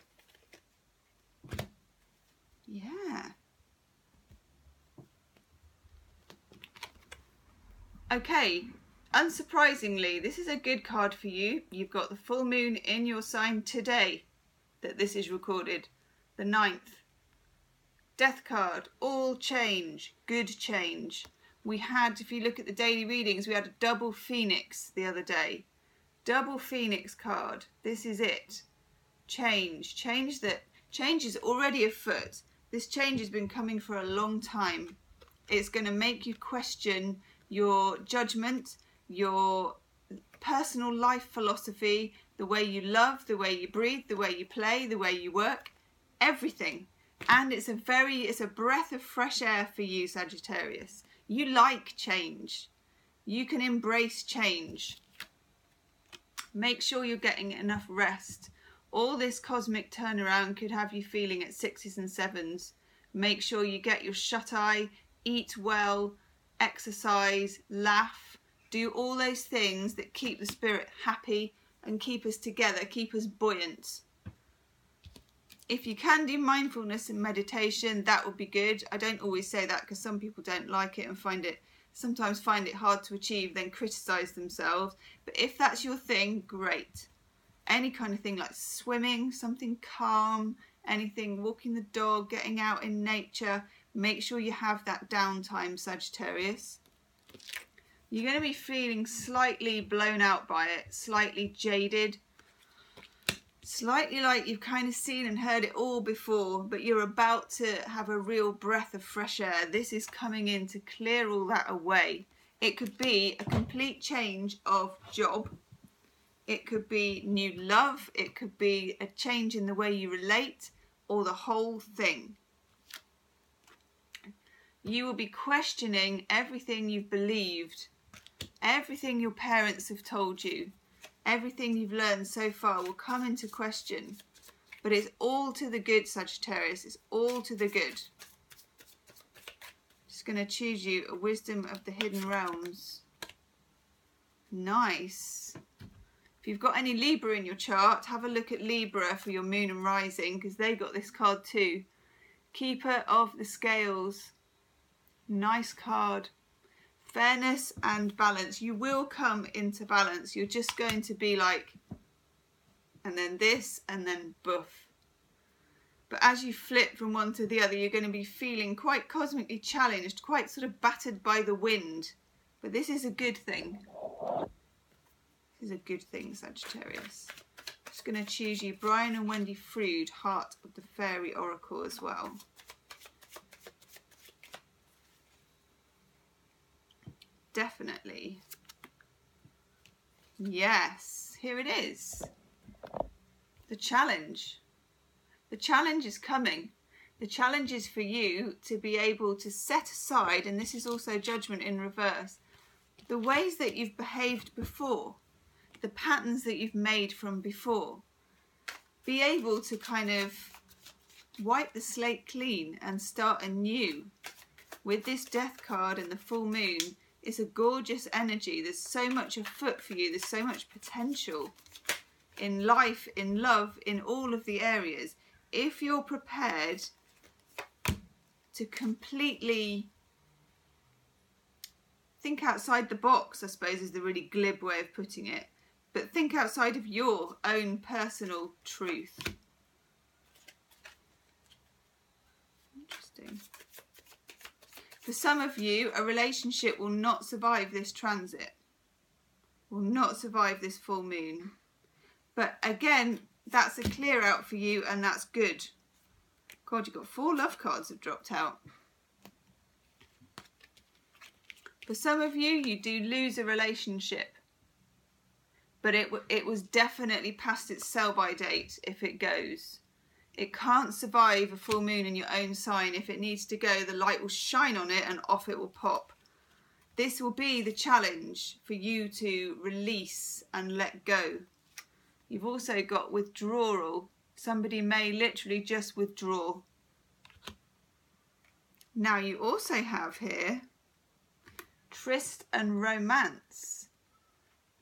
[SPEAKER 1] Yeah. Okay, unsurprisingly, this is a good card for you. You've got the full moon in your sign today that this is recorded, the 9th. Death card, all change, good change. We had, if you look at the daily readings, we had a double phoenix the other day. Double phoenix card. This is it. Change. Change is already afoot. This change has been coming for a long time. It's going to make you question your judgment, your personal life philosophy, the way you love, the way you breathe, the way you play, the way you work, everything. And it's a breath of fresh air for you, Sagittarius. You like change. You can embrace change. Make sure you're getting enough rest. All this cosmic turnaround could have you feeling at 6s and 7s. Make sure you get your shut-eye, eat well, exercise, laugh, do all those things that keep the spirit happy and keep us together, keep us buoyant. If you can do mindfulness and meditation, that would be good. I don't always say that because some people don't like it and sometimes find it hard to achieve, then criticize themselves. But if that's your thing, great. Any kind of thing like swimming, something calm, anything, walking the dog, getting out in nature, make sure you have that downtime, Sagittarius. You're going to be feeling slightly blown out by it, slightly jaded, slightly like you've kind of seen and heard it all before, but you're about to have a real breath of fresh air. This is coming in to clear all that away. It could be a complete change of job. It could be new love. It could be a change in the way you relate, or the whole thing. You will be questioning everything you've believed, everything your parents have told you. Everything you've learned so far will come into question. But it's all to the good, Sagittarius. It's all to the good. Just going to choose you a Wisdom of the Hidden Realms. Nice. If you've got any Libra in your chart, have a look at Libra for your moon and rising, because they got this card too. Keeper of the Scales. Nice card. Fairness and balance. You will come into balance. You're just going to be like, and then this, and then boof. But as you flip from one to the other, you're going to be feeling quite cosmically challenged, quite sort of battered by the wind. But this is a good thing. This is a good thing, Sagittarius. Just going to choose you Brian and Wendy Frood, Heart of the Fairy Oracle as well. Definitely. Yes, here it is. The challenge. The challenge is coming. The challenge is for you to be able to set aside, and this is also judgment in reverse, the ways that you've behaved before, the patterns that you've made from before. Be able to kind of wipe the slate clean and start anew. With this death card and the full moon, it's a gorgeous energy. There's so much afoot for you. There's so much potential in life, in love, in all of the areas. If you're prepared to completely think outside the box, I suppose is the really glib way of putting it, but think outside of your own personal truth. Interesting. For some of you, a relationship will not survive this transit, will not survive this full moon. But again, that's a clear out for you, and that's good. God, you've got 4 love cards have dropped out. For some of you, you do lose a relationship, but it was definitely past its sell-by date if it goes. It can't survive a full moon in your own sign. If it needs to go, the light will shine on it and off it will pop. this will be the challenge for you to release and let go. You've also got withdrawal. Somebody may literally just withdraw. Now you also have here tryst and romance.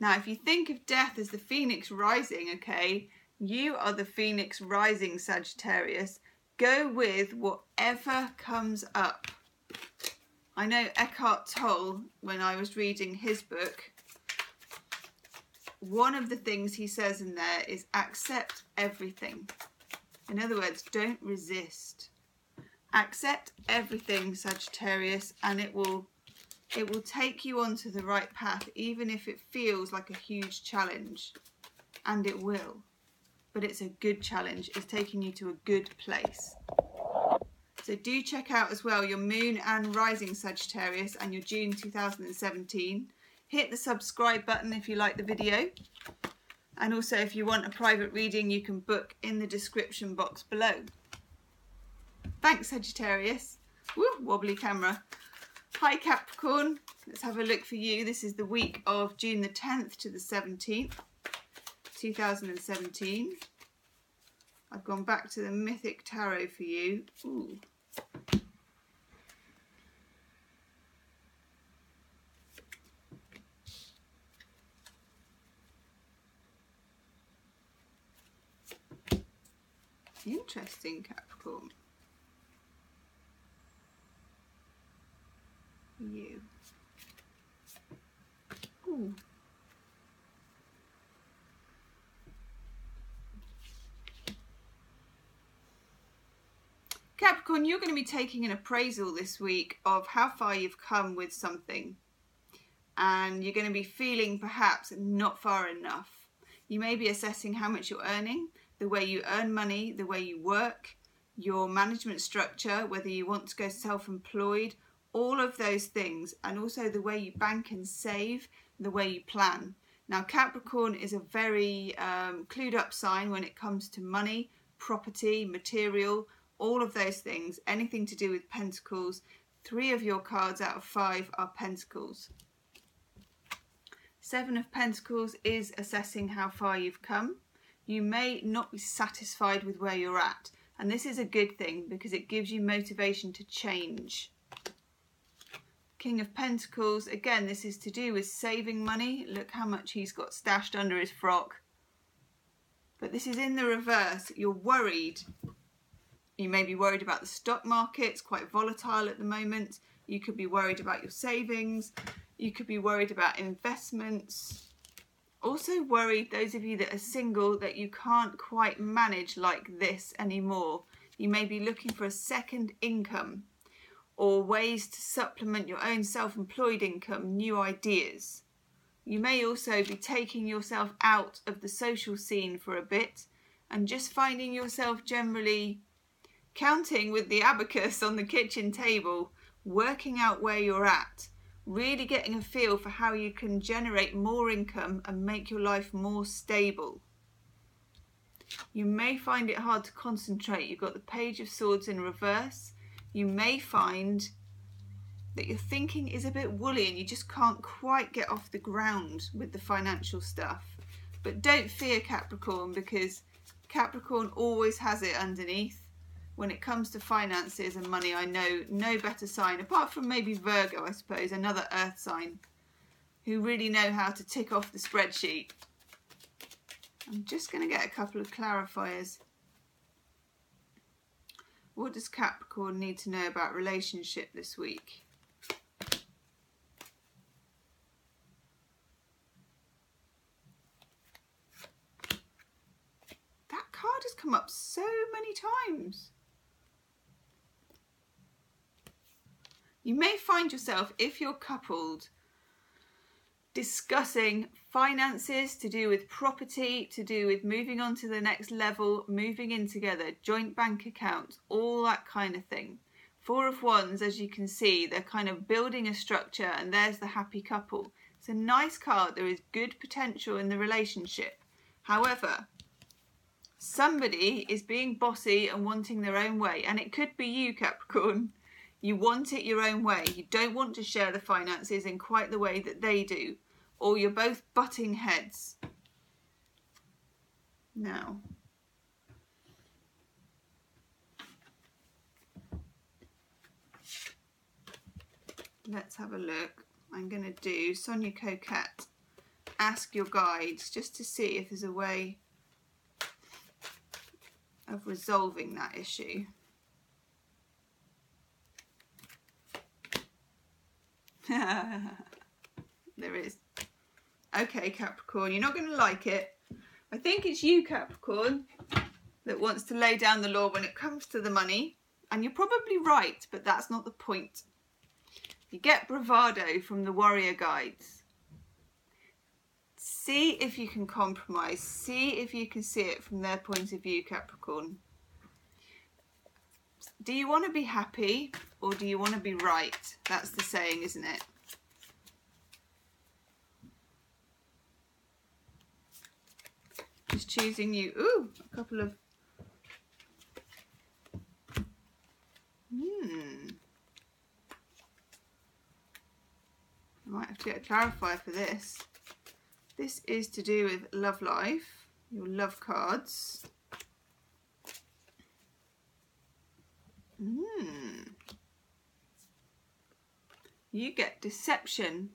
[SPEAKER 1] Now if you think of death as the phoenix rising, okay, you are the phoenix rising, Sagittarius. Go with whatever comes up. I know Eckhart Tolle, when I was reading his book, one of the things he says in there is accept everything. In other words, don't resist. Accept everything, Sagittarius, and it will take you onto the right path, even if it feels like a huge challenge. And it will. But it's a good challenge. It's taking you to a good place. So do check out as well your moon and rising, Sagittarius, and your June 2017. Hit the subscribe button if you like the video. And also if you want a private reading, you can book in the description box below. Thanks, Sagittarius. Woo, wobbly camera. Hi, Capricorn. Let's have a look for you. This is the week of June the 10th to the 17th, 2017. I've gone back to the Mythic Tarot for you. Ooh. Interesting, Capricorn. You. Ooh. Capricorn, you're going to be taking an appraisal this week of how far you've come with something. And you're going to be feeling perhaps not far enough. You may be assessing how much you're earning, the way you earn money, the way you work, your management structure, whether you want to go self-employed, all of those things, and also the way you bank and save, the way you plan. Now, Capricorn is a very clued up sign when it comes to money, property, material, all of those things, anything to do with pentacles. 3 of your cards out of 5 are pentacles. 7 of Pentacles is assessing how far you've come. You may not be satisfied with where you're at, and this is a good thing because it gives you motivation to change. King of Pentacles, again, this is to do with saving money. Look how much he's got stashed under his frock. But this is in the reverse. You're worried. You may be worried about the stock market. It's quite volatile at the moment. You could be worried about your savings. You could be worried about investments. Also worried, those of you that are single, that you can't quite manage like this anymore. You may be looking for a second income or ways to supplement your own self-employed income, new ideas. You may also be taking yourself out of the social scene for a bit and just finding yourself generally counting with the abacus on the kitchen table, working out where you're at, really getting a feel for how you can generate more income and make your life more stable. You may find it hard to concentrate. You've got the Page of Swords in reverse. You may find that your thinking is a bit woolly and you just can't quite get off the ground with the financial stuff. But don't fear, Capricorn, because Capricorn always has it underneath. When it comes to finances and money, I know no better sign, apart from maybe Virgo, I suppose, another earth sign, who really know how to tick off the spreadsheet. I'm just going to get a couple of clarifiers. What does Capricorn need to know about relationship this week? That card has come up so many times. You may find yourself, if you're coupled, discussing finances to do with property, to do with moving on to the next level, moving in together, joint bank accounts, all that kind of thing. 4 of Wands, as you can see, they're kind of building a structure, and there's the happy couple. It's a nice card. There is good potential in the relationship. However, somebody is being bossy and wanting their own way, and it could be you, Capricorn. You want it your own way. You don't want to share the finances in quite the way that they do, or you're both butting heads. Now, let's have a look. I'm going to do Sonia Coquette. Ask your guides, just to see if there's a way of resolving that issue. There is. Okay, Capricorn, you're not going to like it. I think it's you, Capricorn, that wants to lay down the law when it comes to the money. And you're probably right, but that's not the point. You get bravado from the warrior guides. See if you can compromise. See if you can see it from their point of view, Capricorn. Do you want to be happy or do you want to be right? That's the saying, isn't it? Just choosing you. Ooh, a couple of... I might have to get a clarifier for this. This is to do with love life, your love cards. You get deception.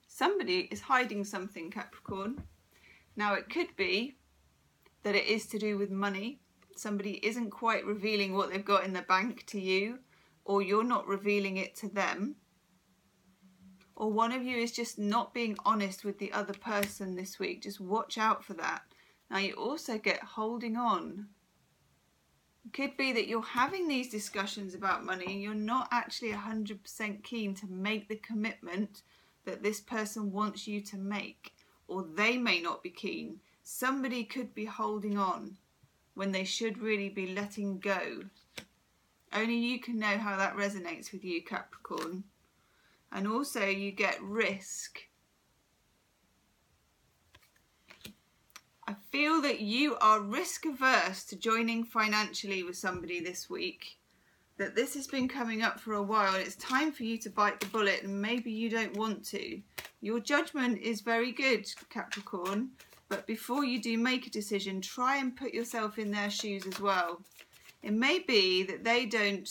[SPEAKER 1] Somebody is hiding something, Capricorn. Now it could be that it is to do with money. Somebody isn't quite revealing what they've got in the bank to you, or you're not revealing it to them. Or one of you is just not being honest with the other person this week. Just watch out for that. Now you also get holding on. It could be that you're having these discussions about money and you're not actually 100% keen to make the commitment that this person wants you to make. Or they may not be keen. Somebody could be holding on when they should really be letting go. Only you can know how that resonates with you, Capricorn. And also you get risk. I feel that you are risk averse to joining financially with somebody this week. That this has been coming up for a while and it's time for you to bite the bullet, and maybe you don't want to. Your judgment is very good, Capricorn, but before you do make a decision, try and put yourself in their shoes as well. It may be that they don't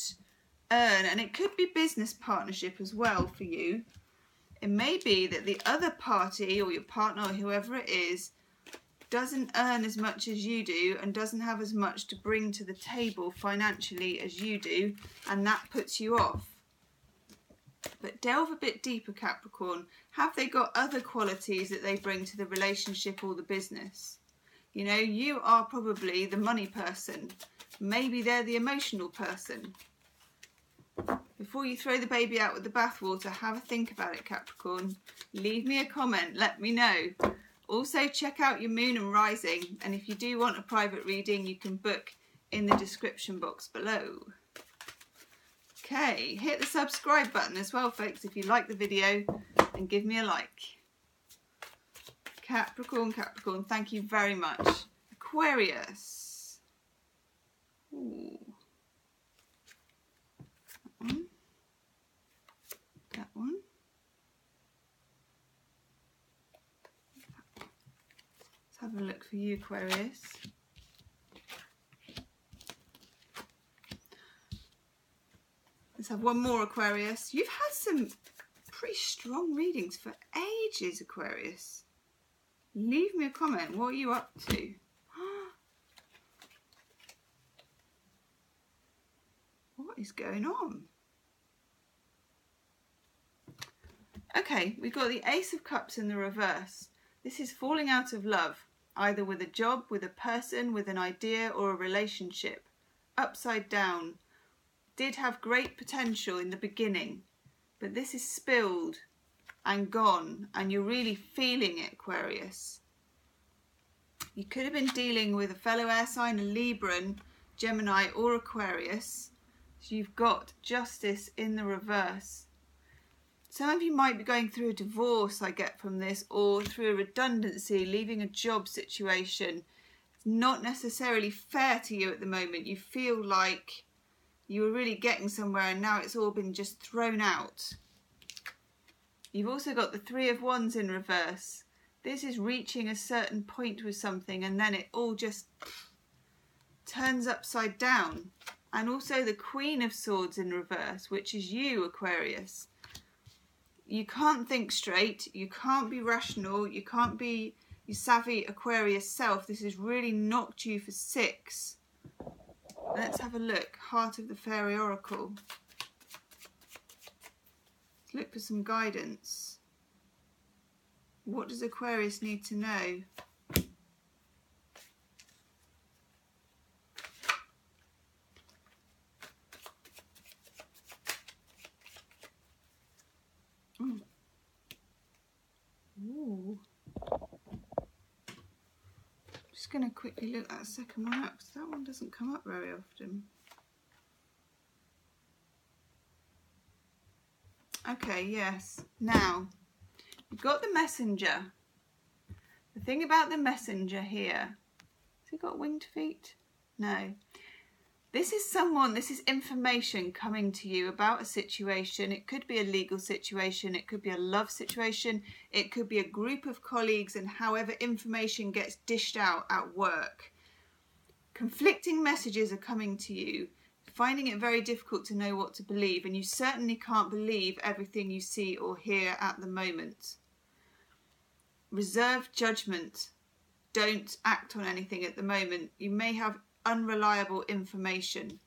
[SPEAKER 1] earn, and it could be business partnership as well for you. It may be that the other party or your partner or whoever it is doesn't earn as much as you do and doesn't have as much to bring to the table financially as you do, and that puts you off. But delve a bit deeper, Capricorn. Have they got other qualities that they bring to the relationship or the business? You know, you are probably the money person. Maybe they're the emotional person. Before you throw the baby out with the bathwater, have a think about it, Capricorn. Leave me a comment, let me know. Also, check out your moon and rising, and if you do want a private reading, you can book in the description box below. Okay, hit the subscribe button as well, folks, if you like the video, and give me a like. Capricorn, Capricorn, thank you very much. Aquarius. Ooh. That one. Let's have a look for you, Aquarius. Let's have one more, Aquarius. You've had some pretty strong readings for ages, Aquarius. Leave me a comment. What are you up to? What is going on? Okay, we've got the Ace of Cups in the reverse. This is falling out of love, either with a job, with a person, with an idea, or a relationship. Upside down. Did have great potential in the beginning, but this is spilled and gone, and you're really feeling it, Aquarius. You could have been dealing with a fellow air sign, a Libran, Gemini, or Aquarius. So you've got Justice in the reverse. Some of you might be going through a divorce, I get from this, or through a redundancy, leaving a job situation. It's not necessarily fair to you at the moment. You feel like You were really getting somewhere and now it's all been just thrown out. You've also got the Three of Wands in reverse. This is reaching a certain point with something and then it all just turns upside down. And also the Queen of Swords in reverse, which is you, Aquarius. You can't think straight, you can't be rational, you can't be your savvy Aquarius self. This has really knocked you for 6. Let's have a look. Heart of the Fairy Oracle. Let's look for some guidance. What does Aquarius need to know? Ooh. Just going to quickly look that second one up because that one doesn't come up very often. Okay, yes. Now, you've got the Messenger. The thing about the Messenger here, has he got winged feet? No. This is someone, this is information coming to you about a situation. It could be a legal situation, it could be a love situation, it could be a group of colleagues and however information gets dished out at work. Conflicting messages are coming to you, finding it very difficult to know what to believe, and you certainly can't believe everything you see or hear at the moment. Reserve judgment. Don't act on anything at the moment. You may have unreliable information.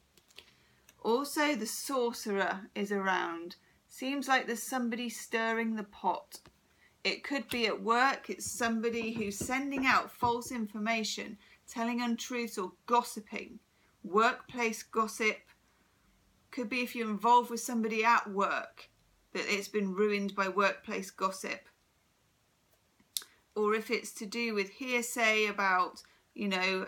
[SPEAKER 1] Also, the Sorcerer is around. Seems like there's somebody stirring the pot. It could be at work. It's somebody who's sending out false information, telling untruths or gossiping. Workplace gossip. Could be if you're involved with somebody at work that it's been ruined by workplace gossip. Or if it's to do with hearsay about, you know,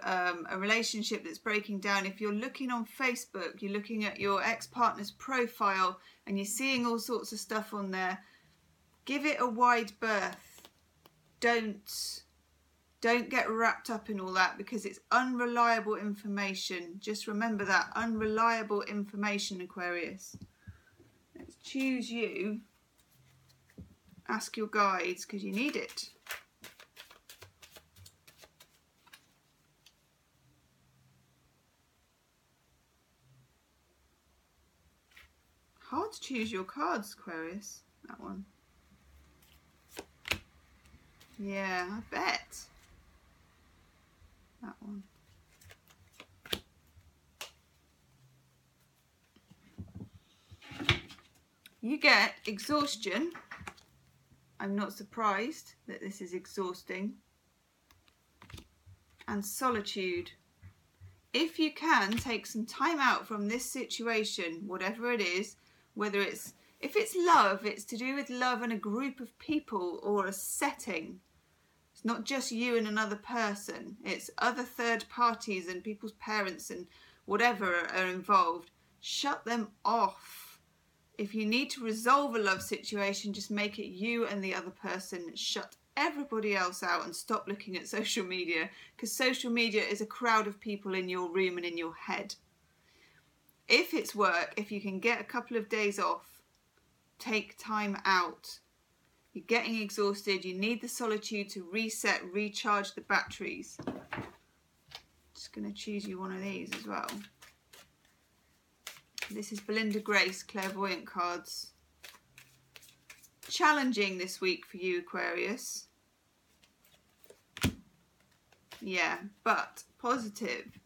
[SPEAKER 1] a relationship that's breaking down. If you're looking on Facebook, you're looking at your ex-partner's profile and you're seeing all sorts of stuff on there, give it a wide berth. Don't get wrapped up in all that because it's unreliable information. Just remember that, unreliable information, Aquarius. Let's choose you. Ask your guides because you need it. Hard to choose your cards, Aquarius, that one. Yeah, I bet. That one. You get exhaustion. I'm not surprised that this is exhausting. And solitude. If you can, take some time out from this situation, whatever it is, whether it's, if it's love, it's to do with love and a group of people or a setting. It's not just you and another person. It's other third parties and people's parents and whatever are involved. Shut them off. If you need to resolve a love situation, just make it you and the other person. Shut everybody else out and stop looking at social media, because social media is a crowd of people in your room and in your head. If it's work, if you can get a couple of days off, take time out. You're getting exhausted, you need the solitude to reset, recharge the batteries. Just going to choose you one of these as well. This is Belinda Grace, Clairvoyant cards. Challenging this week for you, Aquarius. Yeah, but positive.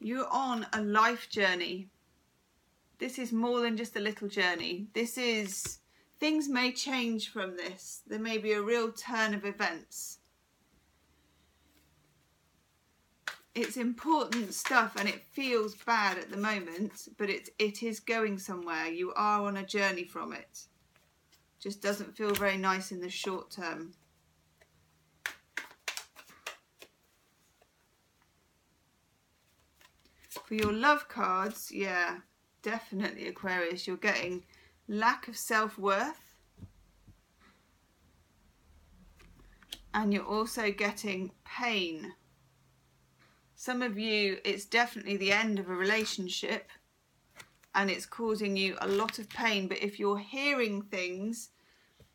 [SPEAKER 1] You're on a life journey. This is more than just a little journey. This is, things may change from this. There may be a real turn of events. It's important stuff and it feels bad at the moment, but it is going somewhere. You are on a journey from it. Just doesn't feel very nice in the short term. For your love cards, yeah, definitely Aquarius, you're getting lack of self-worth. And you're also getting pain. Some of you, it's definitely the end of a relationship and it's causing you a lot of pain. But if you're hearing things,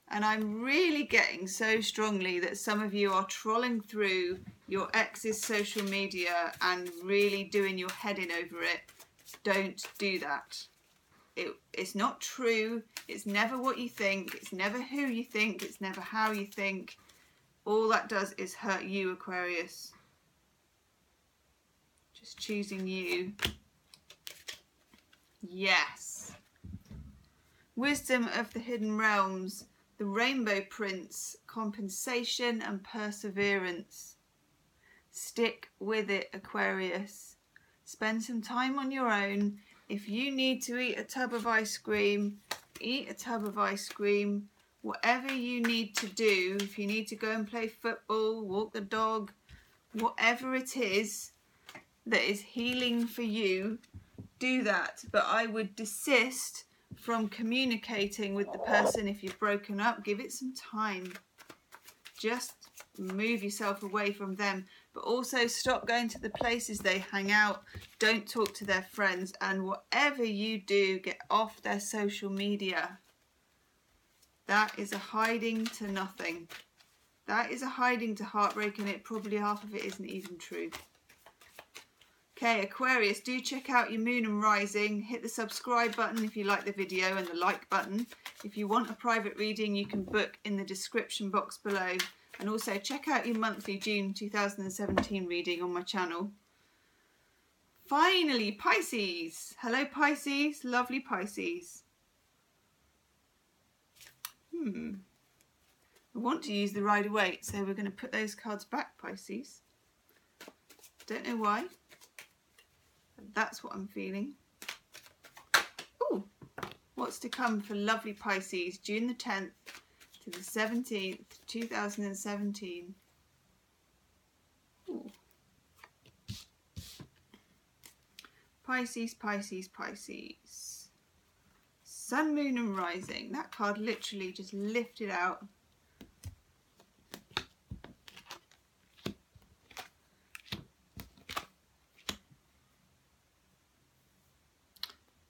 [SPEAKER 1] and I'm really getting so strongly that some of you are trolling through your ex's social media and really doing your head in over it, don't do that. It's not true. It's never what you think. It's never who you think. It's never how you think. All that does is hurt you, Aquarius. Just choosing you. Yes. Wisdom of the Hidden Realms. The Rainbow Prince. Compensation and perseverance. Stick with it, Aquarius. Spend some time on your own. If you need to eat a tub of ice cream, eat a tub of ice cream. Whatever you need to do, if you need to go and play football, walk the dog, whatever it is that is healing for you, do that. But I would desist from communicating with the person if you've broken up. Give it some time. Just move yourself away from them. But also stop going to the places they hang out. Don't talk to their friends. And whatever you do, get off their social media. That is a hiding to nothing. That is a hiding to heartbreak, and probably half of it isn't even true. Okay, Aquarius, do check out your moon and rising. Hit the subscribe button if you like the video and the like button. If you want a private reading, you can book in the description box below. And also check out your monthly June 2017 reading on my channel. Finally, Pisces. Hello, Pisces. Lovely Pisces. I want to use the Rider-Waite, so we're going to put those cards back, Pisces. Don't know why. But that's what I'm feeling. Ooh, what's to come for lovely Pisces, June the 10th to the 17th, 2017. Ooh. Pisces, Pisces, Pisces. Sun, Moon and Rising. That card literally just lifted out.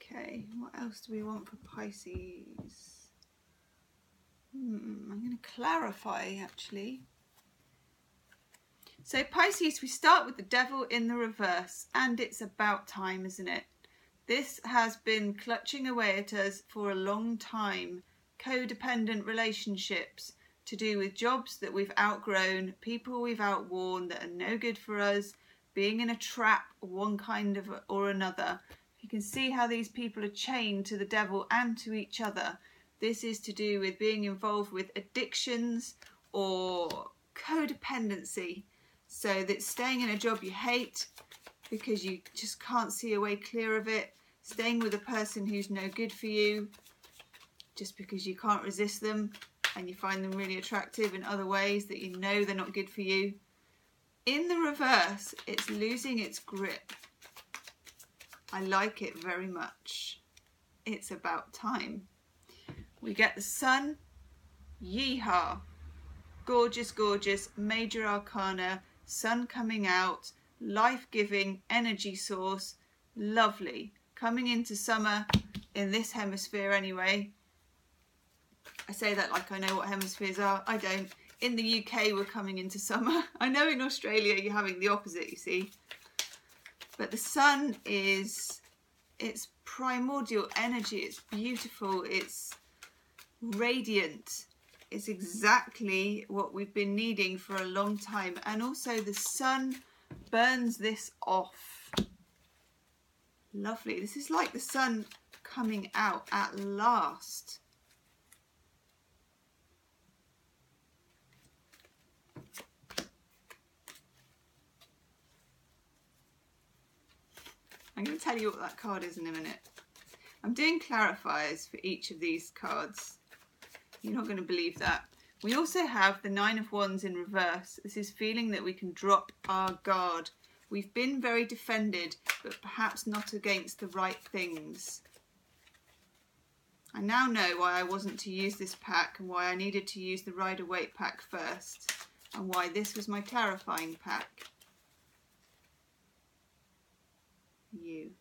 [SPEAKER 1] Okay, what else do we want for Pisces? I'm going to clarify actually. So Pisces, we start with the Devil in the reverse, and it's about time, isn't it? This has been clutching away at us for a long time. Codependent relationships to do with jobs that we've outgrown, people we've outworn that are no good for us, being in a trap one kind of or another. You can see how these people are chained to the devil and to each other. This is to do with being involved with addictions or codependency. So that's staying in a job you hate because you just can't see a way clear of it. Staying with a person who's no good for you just because you can't resist them and you find them really attractive in other ways that you know they're not good for you. In the reverse, it's losing its grip. I like it very much. It's about time. We get the Sun. Yeehaw. Gorgeous, gorgeous. Major Arcana. Sun coming out. Life-giving energy source. Lovely. Coming into summer in this hemisphere anyway. I say that like I know what hemispheres are. I don't. In the UK, we're coming into summer. I know in Australia, you're having the opposite, you see. But the Sun is, it's primordial energy. It's beautiful. It's radiant. It's exactly what we've been needing for a long time. And also the Sun burns this off. Lovely. This is like the Sun coming out at last. I'm going to tell you what that card is in a minute. I'm doing clarifiers for each of these cards. You're not going to believe that. We also have the Nine of Wands in reverse. This is feeling that we can drop our guard. We've been very defended, but perhaps not against the right things. I now know why I wasn't to use this pack and why I needed to use the Rider-Waite pack first, and why this was my clarifying pack. you.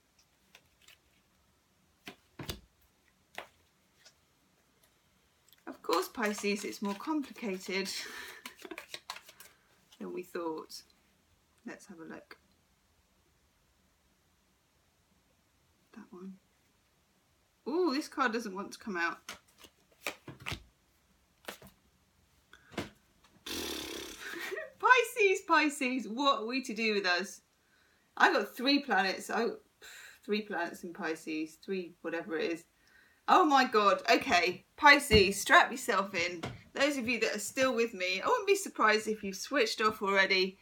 [SPEAKER 1] Of course, Pisces, it's more complicated than we thought. Let's have a look. That one. Oh, this card doesn't want to come out. Pisces, what are we to do with us? I got 3 planets. 3 planets in Pisces. 3 whatever it is. Oh my God. Okay, Pisces, strap yourself in. Those of you that are still with me, I wouldn't be surprised if you've switched off already.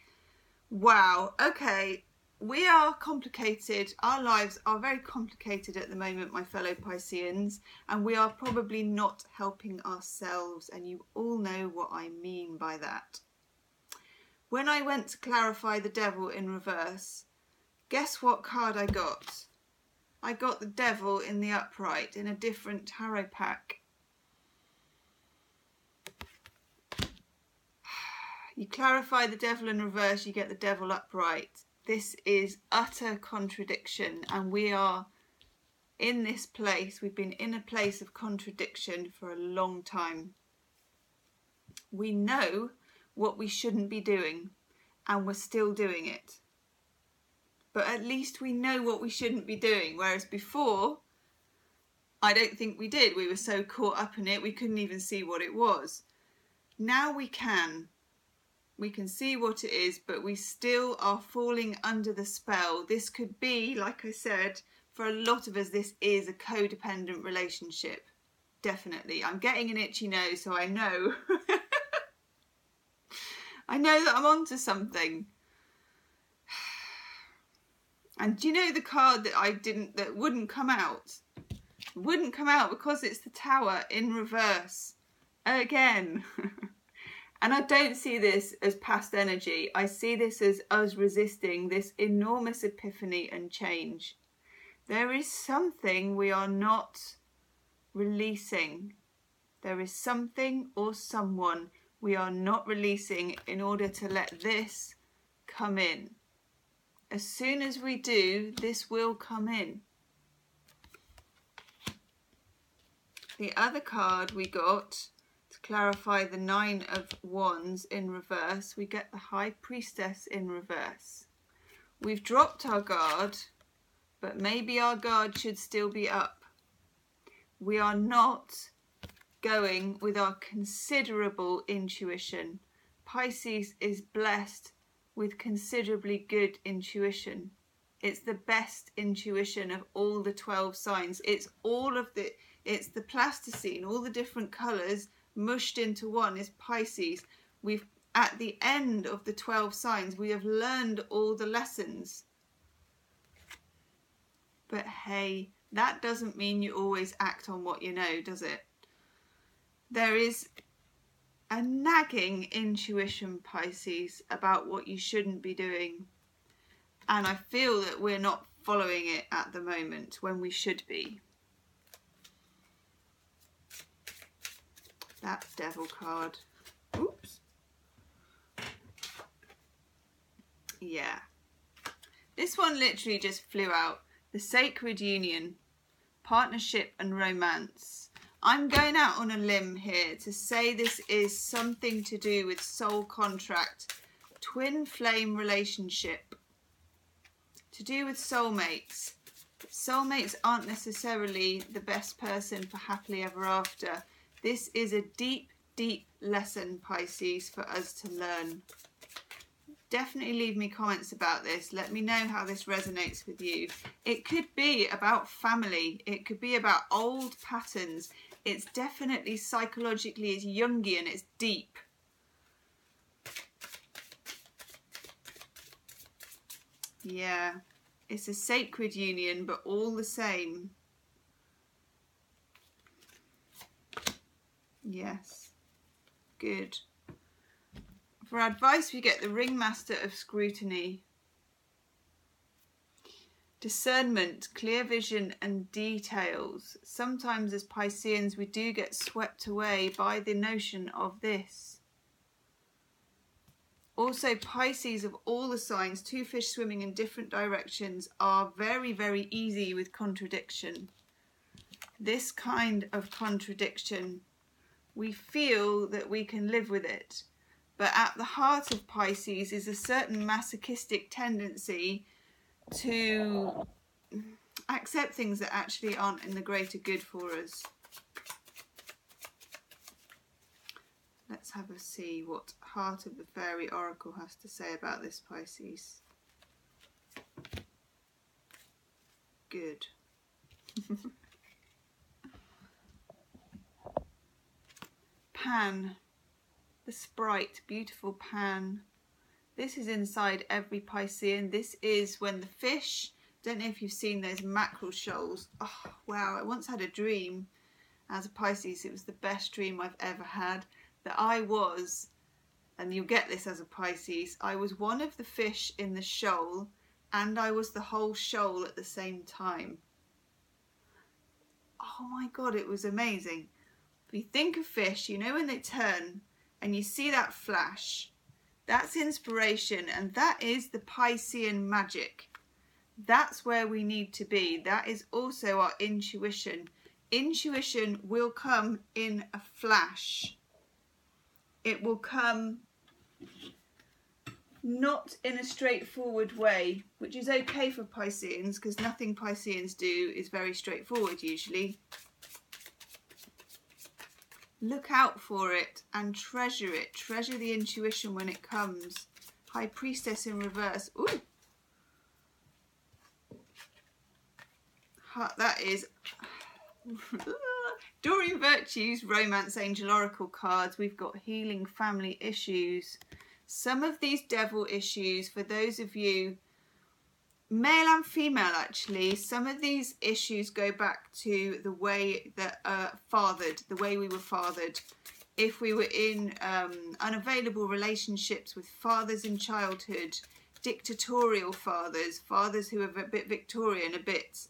[SPEAKER 1] Wow. Okay, we are complicated. Our lives are very complicated at the moment, my fellow Pisceans, and we are probably not helping ourselves, and you all know what I mean by that. When I went to clarify the Devil in reverse, guess what card I got? I got the Devil in the upright in a different tarot pack. You clarify the Devil in reverse, you get the Devil upright. This is utter contradiction, and we are in this place. We've been in a place of contradiction for a long time. We know what we shouldn't be doing, and we're still doing it. But at least we know what we shouldn't be doing, whereas before, I don't think we did. We were so caught up in it, we couldn't even see what it was. Now we can. We can see what it is, but we still are falling under the spell. This could be, like I said, for a lot of us, this is a codependent relationship. Definitely. I'm getting an itchy nose, so I know. I know that I'm onto something. And do you know the card that that wouldn't come out? It wouldn't come out because it's the Tower in reverse. Again. And I don't see this as past energy. I see this as us resisting this enormous epiphany and change. There is something we are not releasing. There is something or someone we are not releasing in order to let this come in. As soon as we do, this will come in. The other card we got, to clarify the 9 of Wands in reverse, we get the High Priestess in reverse. We've dropped our guard, but maybe our guard should still be up. We are not going with our considerable intuition. Pisces is blessed with considerably good intuition. It's the best intuition of all the 12 signs. It's the plasticine, all the different colours mushed into one is Pisces. At the end of the 12 signs, we have learned all the lessons. But hey, that doesn't mean you always act on what you know, does it? There is a nagging intuition, Pisces, about what you shouldn't be doing. And I feel that we're not following it at the moment when we should be. That Devil card. Oops. Yeah. This one literally just flew out. The Sacred Union. Partnership and romance. I'm going out on a limb here to say this is something to do with soul contract, twin flame relationship, to do with soulmates. Soulmates aren't necessarily the best person for happily ever after. This is a deep, deep lesson, Pisces, for us to learn. Definitely leave me comments about this. Let me know how this resonates with you. It could be about family. It could be about old patterns. It's definitely psychologically, it's Jungian, it's deep. Yeah, it's a sacred union, but all the same. Yes, good. For advice, we get the Ringmaster of Scrutiny. Discernment, clear vision and details. Sometimes as Pisceans we do get swept away by the notion of this. Also, Pisces, of all the signs, two fish swimming in different directions, are very, very easy with contradiction. This kind of contradiction, we feel that we can live with it. But at the heart of Pisces is a certain masochistic tendency to accept things that actually aren't in the greater good for us. Let's have a see what Heart of the Fairy Oracle has to say about this Pisces. Good. Pan, the sprite, beautiful Pan. This is inside every Piscean. This is when the fish, don't know if you've seen those mackerel shoals. Oh wow, I once had a dream as a Pisces. It was the best dream I've ever had. That I was, and you'll get this as a Pisces, I was one of the fish in the shoal and I was the whole shoal at the same time. Oh my God, it was amazing. If you think of fish, you know when they turn and you see that flash, that's inspiration, and that is the Piscean magic. That's where we need to be. That is also our intuition. Intuition will come in a flash. It will come not in a straightforward way, which is okay for Pisceans, because nothing Pisceans do is very straightforward usually. Look out for it and treasure it. Treasure the intuition when it comes. High Priestess in reverse. Ooh. That is... Doreen Virtue's Romance Angel Oracle cards. We've got healing family issues. Some of these devil issues, for those of you, male and female actually, some of these issues go back to the way that the way we were fathered. If we were in unavailable relationships with fathers in childhood, dictatorial fathers, fathers who are a bit Victorian, a bit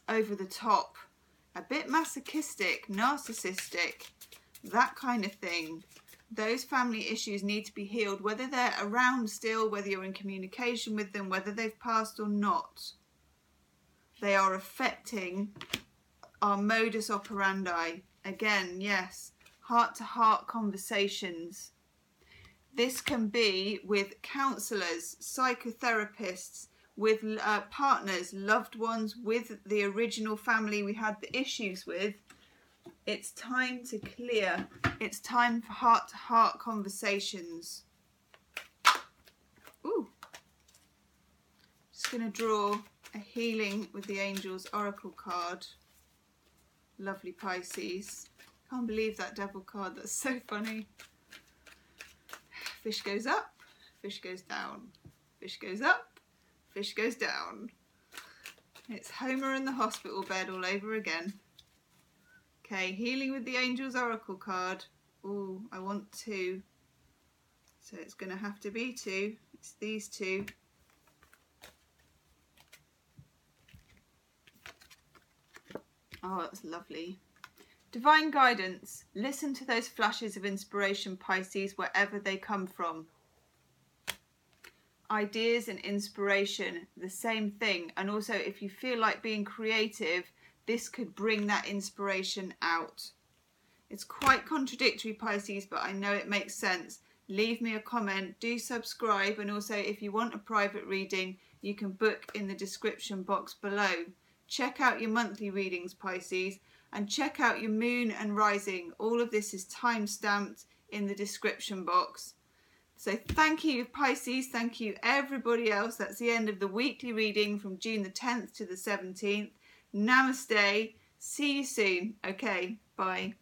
[SPEAKER 1] over the top, a bit masochistic, narcissistic, that kind of thing. Those family issues need to be healed, whether they're around still, whether you're in communication with them, whether they've passed or not. They are affecting our modus operandi. Again, yes, heart-to-heart conversations. This can be with counsellors, psychotherapists, with partners, loved ones, with the original family we had the issues with. It's time to clear. It's time for heart-to-heart conversations. Ooh. Just going to draw a Healing with the Angels Oracle card. Lovely Pisces. Can't believe that devil card. That's so funny. Fish goes up, fish goes down. Fish goes up, fish goes down. It's Homer in the hospital bed all over again. Okay, Healing with the Angels Oracle card. Oh, I want two. So it's going to have to be two. It's these two. Oh, that's lovely. Divine guidance. Listen to those flashes of inspiration, Pisces, wherever they come from. Ideas and inspiration, the same thing. And also, if you feel like being creative, this could bring that inspiration out. It's quite contradictory, Pisces, but I know it makes sense. Leave me a comment, do subscribe, and also if you want a private reading, you can book in the description box below. Check out your monthly readings, Pisces, and check out your moon and rising. All of this is time-stamped in the description box. So thank you, Pisces. Thank you, everybody else. That's the end of the weekly reading from June the 10th to the 17th. Namaste. See you soon. Okay, bye.